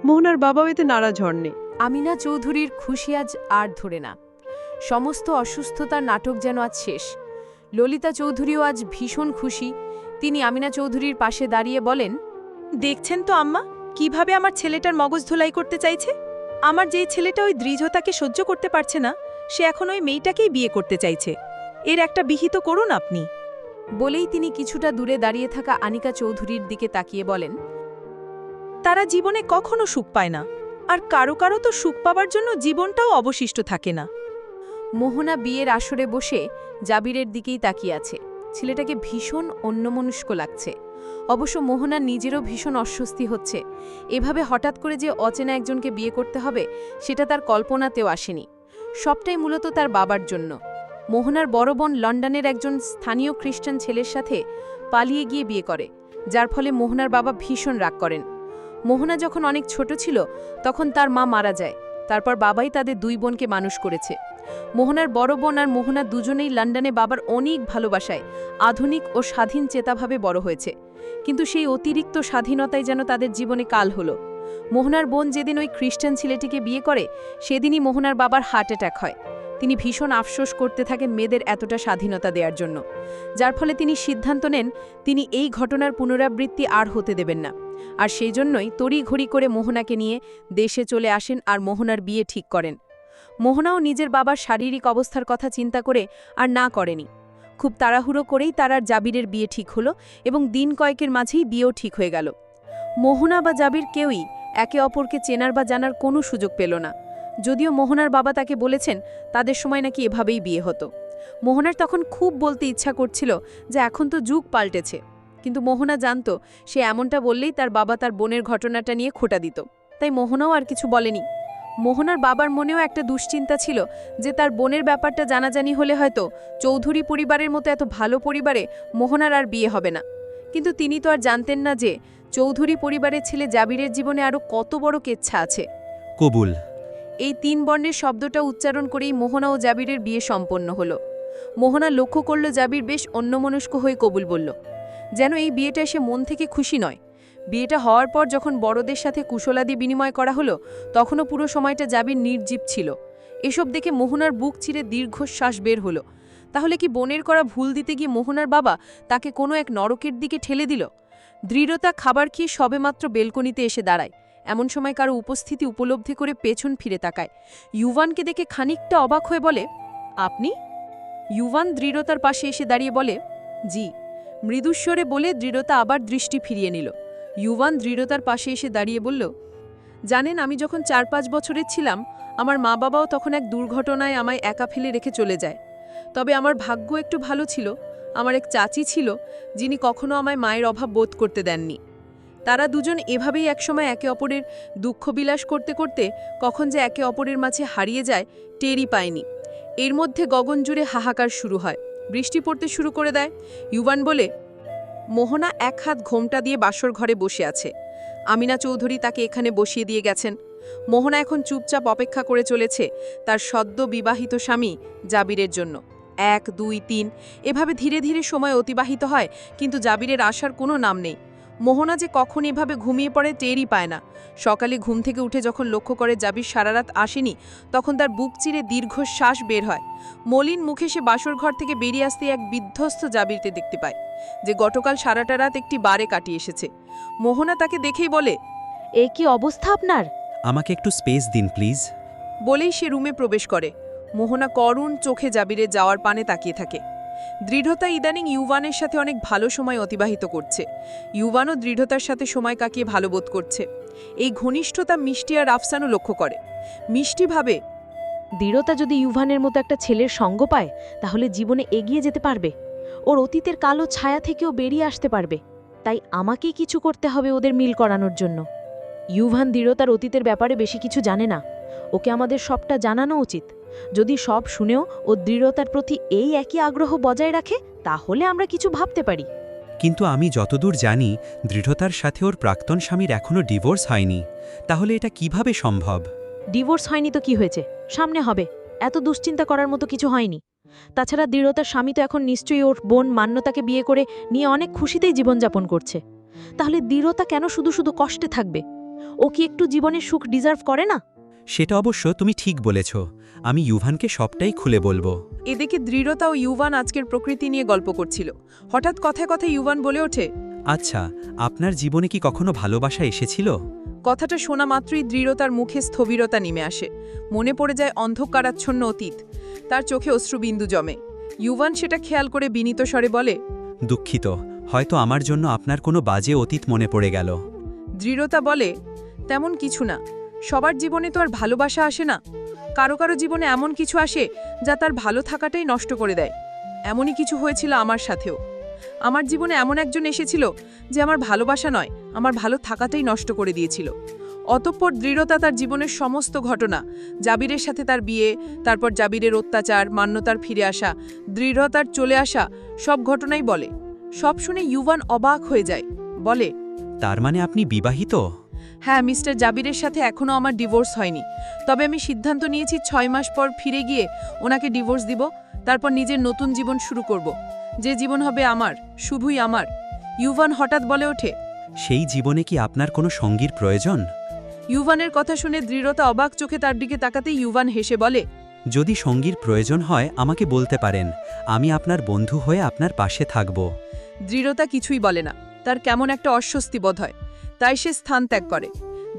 Speaker 8: মোহনার বাবাও এতে নারাজ হননি।
Speaker 1: আমিনা চৌধুরীর খুশি আজ আর ধরে না। সমস্ত অসুস্থতার নাটক যেন আজ শেষ। ললিতা চৌধুরীও আজ ভীষণ খুশি। তিনি আমিনা চৌধুরীর পাশে দাঁড়িয়ে বলেন,
Speaker 2: দেখছেন তো আম্মা, কিভাবে আমার ছেলেটার মগজ ধোলাই করতে চাইছে। আমার যেই ছেলেটা ওই দৃঢ়তাকে সহ্য করতে পারছে না, সে এখন ওই মেয়েটাকেই বিয়ে করতে চাইছে। এর একটা বিহিত করুন আপনি।
Speaker 1: বলেই তিনি কিছুটা দূরে দাঁড়িয়ে থাকা আনিকা চৌধুরীর দিকে তাকিয়ে বলেন,
Speaker 2: তারা জীবনে কখনো সুখ পায় না, আর কারো কারো তো সুখ পাবার জন্য জীবনটাও অবশিষ্ট থাকে না।
Speaker 1: মোহনা বিয়ের আসরে বসে জাবিরের দিকেই তাকিয়ে আছে। ছেলেটাকে ভীষণ অন্যমনস্ক লাগছে। অবশ্য মোহনার নিজেরও ভীষণ অস্বস্তি হচ্ছে। এভাবে হঠাৎ করে যে অচেনা একজনকে বিয়ে করতে হবে, সেটা তার কল্পনাতেও আসেনি। সবটাই মূলত তার বাবার জন্য। মোহনার বড় বোন লন্ডনের একজন স্থানীয় খ্রিস্টান ছেলের সাথে পালিয়ে গিয়ে বিয়ে করে, যার ফলে মোহনার বাবা ভীষণ রাগ করেন। মোহনা যখন অনেক ছোট ছিল, তখন তার মা মারা যায়। তারপর বাবাই তাদের দুই বোনকে মানুষ করেছে। মোহনার বড় বোন আর মোহনা দুজনেই লন্ডনে বাবার অনেক ভালোবাসায় আধুনিক ও স্বাধীন চেতাভাবে বড় হয়েছে। কিন্তু সেই অতিরিক্ত স্বাধীনতাই যেন তাদের জীবনে কাল হলো। মোহনার বোন যেদিন ওই খ্রিস্টান ছেলেটিকে বিয়ে করে, সেদিনই মোহনার বাবার হার্ট অ্যাটাক হয়। তিনি ভীষণ আফসোস করতে থাকেন মেয়েদের এতটা স্বাধীনতা দেওয়ার জন্য, যার ফলে তিনি সিদ্ধান্ত নেন তিনি এই ঘটনার পুনরাবৃত্তি আর হতে দেবেন না। আর সেই জন্যই তড়িঘড়ি করে মোহনাকে নিয়ে দেশে চলে আসেন আর মোহনার বিয়ে ঠিক করেন। মোহনাও নিজের বাবার শারীরিক অবস্থার কথা চিন্তা করে আর না করেনি। খুব তাড়াহুড়ো করেই তার আর জাবিরের বিয়ে ঠিক হলো এবং দিন কয়েকের মাঝেই বিয়েও ঠিক হয়ে গেল। মোহনা বা জাবির কেউই একে অপরকে চেনার বা জানার কোনো সুযোগ পেল না। যদিও মোহনার বাবা তাকে বলেছেন তাদের সময় নাকি এভাবেই বিয়ে হতো। মোহনার তখন খুব বলতে ইচ্ছা করছিল যে এখন তো যুগ পাল্টেছে, কিন্তু মোহনা জানত সে এমনটা বললেই তার বাবা তার বোনের ঘটনাটা নিয়ে খোঁটা দিত, তাই মোহনাও আর কিছু বলেনি। মোহনার বাবার মনেও একটা দুশ্চিন্তা ছিল যে তার বোনের ব্যাপারটা জানাজানি হলে হয়তো চৌধুরী পরিবারের মতো এত ভালো পরিবারে মোহনার আর বিয়ে হবে না। কিন্তু তিনি তো আর জানতেন না যে চৌধুরী পরিবারের ছেলে জাবিরের জীবনে আরও কত বড় কেচ্ছা আছে।
Speaker 5: কবুল।
Speaker 1: এই 3 বর্ণের শব্দটা উচ্চারণ করেই মোহনা ও জাবিরের বিয়ে সম্পন্ন হলো। মোহনা লক্ষ্য করল জাবির বেশ অন্যমনস্ক হয়ে কবুল বলল, যেন এই বিয়েটা এসে মন থেকে খুশি নয়। বিয়েটা হওয়ার পর যখন বড়দের সাথে কুশলাদি বিনিময় করা হলো তখনও পুরো সময়টা জাবির নির্জীব ছিল। এসব দেখে মোহনার বুক চিরে দীর্ঘশ্বাস বের হলো। তাহলে কি বোনের করা ভুল দিতে গিয়ে মোহনার বাবা তাকে কোনো এক নরকের দিকে ঠেলে দিল? দৃঢ়তা খাবার খেয়ে সবেমাত্র বেলকনিতে এসে দাঁড়ায়। এমন সময় কারো উপস্থিতি উপলব্ধি করে পেছন ফিরে তাকায়। ইউভানকে দেখে খানিকটা অবাক হয়ে বলে, আপনি? ইউভান দৃঢ়তার পাশে এসে দাঁড়িয়ে বলে, জি। মৃদুস্বরে বলে দৃঢ়তা আবার দৃষ্টি ফিরিয়ে নিল। ইউভান দৃঢ়তার পাশে এসে দাঁড়িয়ে বলল, জানেন, আমি যখন 4-5 বছরের ছিলাম আমার মা বাবাও তখন এক দুর্ঘটনায় আমায় একা ফেলে রেখে চলে যায়। তবে আমার ভাগ্য একটু ভালো ছিল, আমার এক চাচি ছিল যিনি কখনো আমায় মায়ের অভাব বোধ করতে দেননি। তারা দুজন এভাবেই একসময় একে অপরের দুঃখ বিলাস করতে করতে কখন যে একে অপরের মাঝে হারিয়ে যায় টেরই পায়নি। এর মধ্যে গগন জুড়ে হাহাকার শুরু হয়, বৃষ্টি পড়তে শুরু করে দেয়। ইউভান বলে, মোহনা এক হাত ঘোমটা দিয়ে বাসর ঘরে বসে আছে। আমিনা চৌধুরী তাকে এখানে বসিয়ে দিয়ে গেছেন। মোহনা এখন চুপচাপ অপেক্ষা করে চলেছে তার সদ্য বিবাহিত স্বামী জাবিরের জন্য। 1, 2, 3 এভাবে ধীরে ধীরে সময় অতিবাহিত হয়, কিন্তু জাবিরের আসার কোনো নাম নেই। মোহনা যে কখন এভাবে ঘুমিয়ে পড়ে টেরই পায় না। সকালে ঘুম থেকে উঠে যখন লক্ষ্য করে জাবির সারারাত আসেনি, তখন তার বুক চিরে দীর্ঘশ্বাস বের হয়। মলিন মুখে সে বাসর ঘর থেকে বেরিয়ে আসতে এক বিধ্বস্ত জাবিরকে দেখতে পায়, যে গতকাল সারাটা রাত একটি বারে কাটিয়ে এসেছে। মোহনা তাকে দেখেই বলে,
Speaker 4: এ কি অবস্থা আপনার?
Speaker 5: আমাকে একটু স্পেস দিন প্লিজ।
Speaker 1: বলেই সে রুমে প্রবেশ করে। মোহনা করুণ চোখে জাবিরের যাওয়ার পানে তাকিয়ে থাকে। দৃঢ়তা ইদানিং ইউভানের সাথে অনেক ভালো সময় অতিবাহিত করছে। ইউভানও দৃঢ়তার সাথে সময় কাটিয়ে ভালো বোধ করছে। এই ঘনিষ্ঠতা মিষ্টি আর আফসানও লক্ষ্য করে। মিষ্টি ভাবে,
Speaker 4: দৃঢ়তা যদি ইউভানের মতো একটা ছেলের সঙ্গ পায় তাহলে জীবনে এগিয়ে যেতে পারবে, ওর অতীতের কালো ছায়া থেকেও বেরিয়ে আসতে পারবে। তাই আমাকেই কিছু করতে হবে ওদের মিল করানোর জন্য। ইউভান দৃঢ়তার অতীতের ব্যাপারে বেশি কিছু জানে না, ওকে আমাদের সবটা জানানো উচিত। যদি সব শুনেও ও দৃঢ়তার প্রতি এই একই আগ্রহ বজায় রাখে তাহলে আমরা কিছু ভাবতে পারি।
Speaker 5: কিন্তু আমি যতদূর জানি দৃঢ়তার সাথে ওর প্রাক্তন স্বামীর এখনও ডিভোর্স হয়নি। তাহলে এটা কিভাবে সম্ভব?
Speaker 4: ডিভোর্স হয়নি তো কি হয়েছে, সামনে হবে। এত দুশ্চিন্তা করার মতো কিছু হয়নি। তাছাড়া দৃঢ়তার স্বামী তো এখন নিশ্চয়ই ওর বোন মান্যতাকে বিয়ে করে নিয়ে অনেক খুশিতেই জীবনযাপন করছে। তাহলে দৃঢ়তা কেন শুধু শুধু কষ্টে থাকবে? ও কি একটু জীবনের সুখ ডিজার্ভ করে না?
Speaker 5: সেটা অবশ্য তুমি ঠিক বলেছ। আমি ইউভানকে সবটাই খুলে বলবো।
Speaker 1: এদিকে দৃঢ়তা ও ইউভান আজকের প্রকৃতি নিয়ে গল্প করছিল। হঠাৎ কথায় কথায় ইউভান বলে ওঠে,
Speaker 5: আচ্ছা, আপনার জীবনে কি কখনো ভালোবাসা এসেছিল?
Speaker 1: কথাটা শোনা মাত্রই দৃঢ়তার মুখে স্থবিরতা নেমে আসে। মনে পড়ে যায় অন্ধকারাচ্ছন্ন অতীত। তার চোখে অশ্রুবিন্দু জমে। ইউভান সেটা খেয়াল করে বিনীত স্বরে বলে,
Speaker 5: দুঃখিত, হয়তো আমার জন্য আপনার কোনো বাজে অতীত মনে পড়ে গেল।
Speaker 1: দৃঢ়তা বলে, তেমন কিছু না। সবার জীবনে তো আর ভালোবাসা আসে না। কারো কারো জীবনে এমন কিছু আসে যা তার ভালো থাকাটাই নষ্ট করে দেয়। এমনই কিছু হয়েছিল আমার সাথেও। আমার জীবনে এমন একজন এসেছিল যে আমার ভালোবাসা নয়, আমার ভালো থাকাটাই নষ্ট করে দিয়েছিল। অতঃপর দৃঢ়তা তার জীবনের সমস্ত ঘটনা, জাবিরের সাথে তার বিয়ে, তারপর জাবিরের অত্যাচার, মান্যতার ফিরে আসা, দৃঢ়তার চলে আসা, সব ঘটনাই বলে। সব শুনে ইউভান অবাক হয়ে যায়। বলে,
Speaker 5: তার মানে আপনি বিবাহিত?
Speaker 1: হ্যাঁ, মিস্টার জাবিরের সাথে এখনও আমার ডিভোর্স হয়নি। তবে আমি সিদ্ধান্ত নিয়েছি 6 মাস পর ফিরে গিয়ে ওনাকে ডিভোর্স দিব, তারপর নিজের নতুন জীবন শুরু করব। যে জীবন হবে আমার, শুধুই আমার। ইউভান হঠাৎ বলে ওঠে,
Speaker 5: সেই জীবনে কি আপনার কোনো সঙ্গীর প্রয়োজন?
Speaker 1: ইউভানের কথা শুনে দৃঢ়তা অবাক চোখে তার দিকে তাকাতেই ইউভান হেসে বলে,
Speaker 5: যদি সঙ্গীর প্রয়োজন হয় আমাকে বলতে পারেন, আমি আপনার বন্ধু হয়ে আপনার পাশে থাকব।
Speaker 1: দৃঢ়তা কিছুই বলে না। তার কেমন একটা অস্বস্তি বোধ হয়, তাই সে স্থান ত্যাগ করে।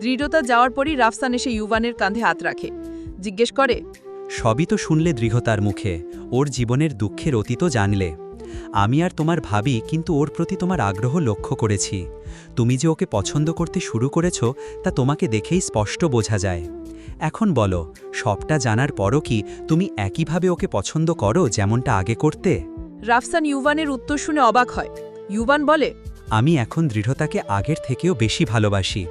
Speaker 1: দৃঢ়তা যাওয়ার পরই রাফসান এসে ইউভানের কাঁধে হাত রাখে, জিজ্ঞেস করে,
Speaker 5: সবই তো শুনলে দৃঢ়তার মুখে, ওর জীবনের দুঃখের অতীতও জানলে। আমি আর তোমার ভাবি কিন্তু ওর প্রতি তোমার আগ্রহ লক্ষ্য করেছি। তুমি যে ওকে পছন্দ করতে শুরু করেছো তা তোমাকে দেখেই স্পষ্ট বোঝা যায়। এখন বলো, সবটা জানার পরও কি তুমি একইভাবে ওকে পছন্দ করো যেমনটা আগে করতে?
Speaker 6: রাফসান ইউভানের উত্তর শুনে অবাক হয়। ইউভান বলে,
Speaker 5: আমি এখন দৃঢ়তাকে আগের থেকেও বেশি ভালোবাসি।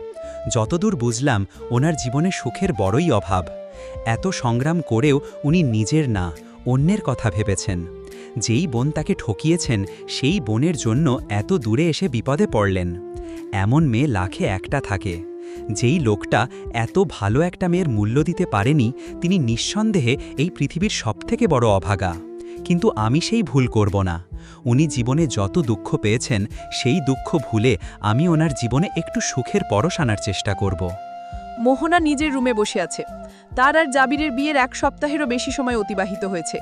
Speaker 5: যতদূর বুঝলাম ওনার জীবনে সুখের বড়ই অভাব। এত সংগ্রাম করেও উনি নিজের না, অন্যের কথা ভেবেছেন। যেই বোন তাকে ঠকিয়েছেন সেই বোনের জন্য এত দূরে এসে বিপদে পড়লেন। এমন মেয়ে লাখে একটা থাকে। যেই লোকটা এত ভালো একটা মেয়ের মূল্য দিতে পারেনি তিনি নিঃসন্দেহে এই পৃথিবীর সবথেকে বড় অভাগা। কিন্তু আমি সেই ভুল করব না। উনি জীবনে যত দুঃখ পেয়েছেন সেই দুঃখ ভুলে আমি ওনার জীবনে একটু সুখের পরশ আনার চেষ্টা করব।
Speaker 6: মোহনা নিজের রুমে বসে আছে। তার আর জাবিরের বিয়ের 1 সপ্তাহেরও বেশি সময় অতিবাহিত হয়েছে,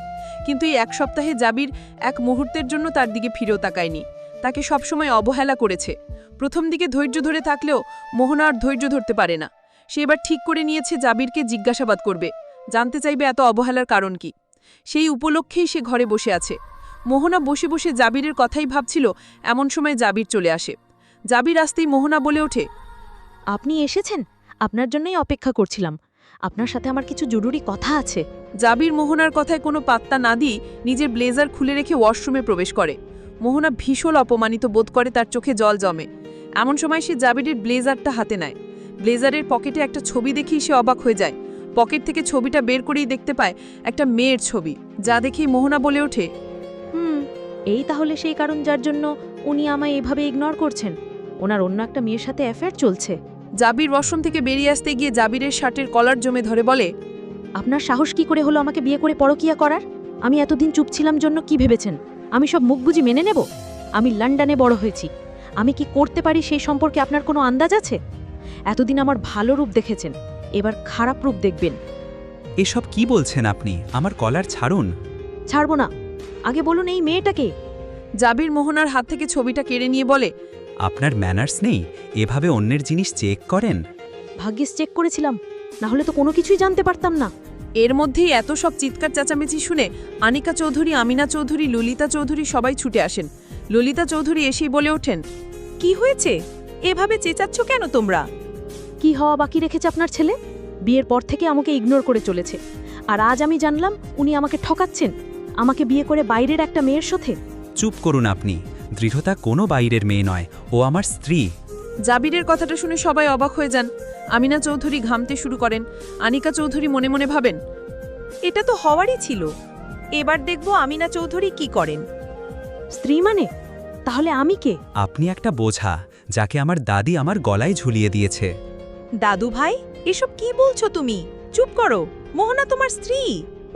Speaker 6: কিন্তু এই 1 সপ্তাহে জাবির এক মুহূর্তের জন্য তার দিকে ফিরেও তাকায়নি। তাকে সবসময় অবহেলা করেছে। প্রথম দিকে ধৈর্য ধরে থাকলেও মোহনা আর ধৈর্য ধরতে পারে না। সে এবার ঠিক করে নিয়েছে জাবিরকে জিজ্ঞাসাবাদ করবে, জানতে চাইবে এত অবহেলার কারণ কি। সেই উপলক্ষেই সে ঘরে বসে আছে। মোহনা বসে বসে জাবিরের কথাই ভাবছিল, এমন সময় জাবির চলে আসে। জাবির আসতেই মোহনা বলে ওঠে,
Speaker 7: আপনি এসেছেন? আপনার জন্যই অপেক্ষা করছিলাম। আপনার সাথে আমার কিছু জরুরি কথা আছে।
Speaker 6: জাবির মোহনার কথায় কোনো পাত্তা না দিয়ে নিজের ব্লেজার খুলে রেখে ওয়াশরুমে প্রবেশ করে। মোহনা ভীষণ অপমানিত বোধ করে, তার চোখে জল জমে। এমন সময় সে জাবিরের ব্লেজারটা হাতে নেয়। ব্লেজারের পকেটে একটা ছবি দেখেই সে অবাক হয়ে যায়। পকেট থেকে ছবিটা বের করেই দেখতে পায় একটা মেয়ের ছবি, যা দেখেই মোহনা বলে ওঠে,
Speaker 7: এই তাহলে সেই কারণ যার জন্য উনি আমায় এভাবে ইগনোর করছেন। ওনার অন্য একটা মেয়ের সাথে অ্যাফেয়ার চলছে।
Speaker 6: জাবির ওয়াশরুম থেকে বেরিয়ে আসতে গিয়ে জাবিরের শার্টের কলার জমে ধরে বলে,
Speaker 7: আপনার সাহস কি করে হলো আমাকে বিয়ে করে পরকীয়া করার? আমি এতদিন চুপ ছিলাম জন্য কি ভেবেছেন আমি সব মুখ বুঝি মেনে নেব? আমি লন্ডনে বড় হয়েছি। আমি কি করতে পারি সেই সম্পর্কে আপনার কোনো আন্দাজ আছে? এতদিন আমার ভালো রূপ দেখেছেন, এবার খারাপ রূপ দেখবেন।
Speaker 5: এসব কি বলছেন আপনি? আমার কলার ছাড়ুন।
Speaker 7: ছাড়বো না। আগে বলুন এই মেয়েটাকে।
Speaker 6: জাবির মোহনার হাত থেকে ছবিটা কেড়ে নিয়ে বলে,
Speaker 5: আপনার ম্যানার্স নেই? এভাবে অন্যের জিনিস চেক করেন?
Speaker 7: ভাগ্যিস চেক করেছিলাম, না হলে তো কোনো কিছুই জানতে পারতাম না।
Speaker 6: এর মধ্যেই এত সব চিৎকার চেঁচামেচি শুনে আনিকা চৌধুরী, আমিনা চৌধুরী, ললিতা চৌধুরী সবাই ছুটে আসেন। ললিতা চৌধুরী এসেই বলে ওঠেন, কি হয়েছে? এভাবে চেঁচাচ্ছ কেন তোমরা?
Speaker 7: কি হওয়া বাকি রেখেছে আপনার ছেলে? বিয়ের পর থেকে আমাকে ইগনোর করে চলেছে, আর আজ আমি জানলাম উনি আমাকে ঠকাচ্ছেন, আমাকে বিয়ে করে বাইরের একটা মেয়ের সাথে।
Speaker 5: চুপ করুন আপনি। দৃঢ়তা কোনো বাইরের মেয়ে নয়, ও আমার স্ত্রী।
Speaker 6: জাবিরের কথাটা শুনে সবাই অবাক হয়ে যান। আমিনা চৌধুরী ঘামতে শুরু করেন। আনিকা চৌধুরী মনে মনে ভাবেন, এটা তো হওয়ারই ছিল। এবার দেখব আমিনা চৌধুরী কি করেন।
Speaker 7: স্ত্রী মানে? তাহলে আমি কে?
Speaker 5: আপনি একটা বোঝা, যাকে আমার দাদি আমার গলায় ঝুলিয়ে দিয়েছে।
Speaker 6: দাদু ভাই, এসব কি বলছো তুমি? চুপ করো। মোহনা তোমার স্ত্রী,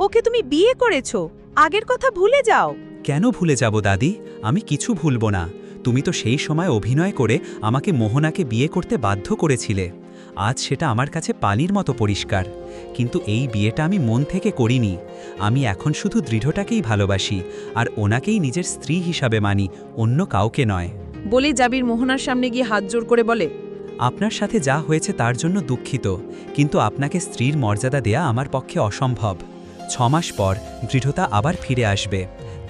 Speaker 6: ওকে তুমি বিয়ে করেছো। আগের কথা ভুলে যাও।
Speaker 5: কেন ভুলে যাব দাদি? আমি কিছু ভুলব না। তুমি তো সেই সময় অভিনয় করে আমাকে মোহনাকে বিয়ে করতে বাধ্য করেছিলে। আজ সেটা আমার কাছে পানির মতো পরিষ্কার। কিন্তু এই বিয়েটা আমি মন থেকে করিনি। আমি এখন শুধু দৃঢ়টাকেই ভালোবাসি, আর ওনাকেই নিজের স্ত্রী হিসাবে মানি, অন্য কাউকে নয়।
Speaker 6: বলে জাবির মোহনার সামনে গিয়ে হাত জোর করে বলে,
Speaker 5: আপনার সাথে যা হয়েছে তার জন্য দুঃখিত, কিন্তু আপনাকে স্ত্রীর মর্যাদা দেয়া আমার পক্ষে অসম্ভব। 6 মাস পর দৃঢ়তা আবার ফিরে আসবে,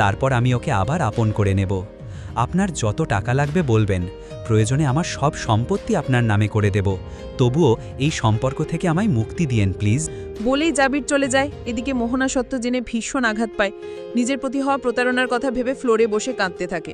Speaker 5: তারপর আমি ওকে আবার আপন করে নেব। আপনার যত টাকা লাগবে বলবেন, প্রয়োজনে আমার সব সম্পত্তি আপনার নামে করে দেব। তবুও এই সম্পর্ক থেকে আমায় মুক্তি দিয়েন প্লিজ।
Speaker 6: বলেই জাবির চলে যায়। এদিকে মোহনা সত্য জেনে ভীষণ আঘাত পায়। নিজের প্রতি হওয়া প্রতারণার কথা ভেবে ফ্লোরে বসে কাঁদতে থাকে।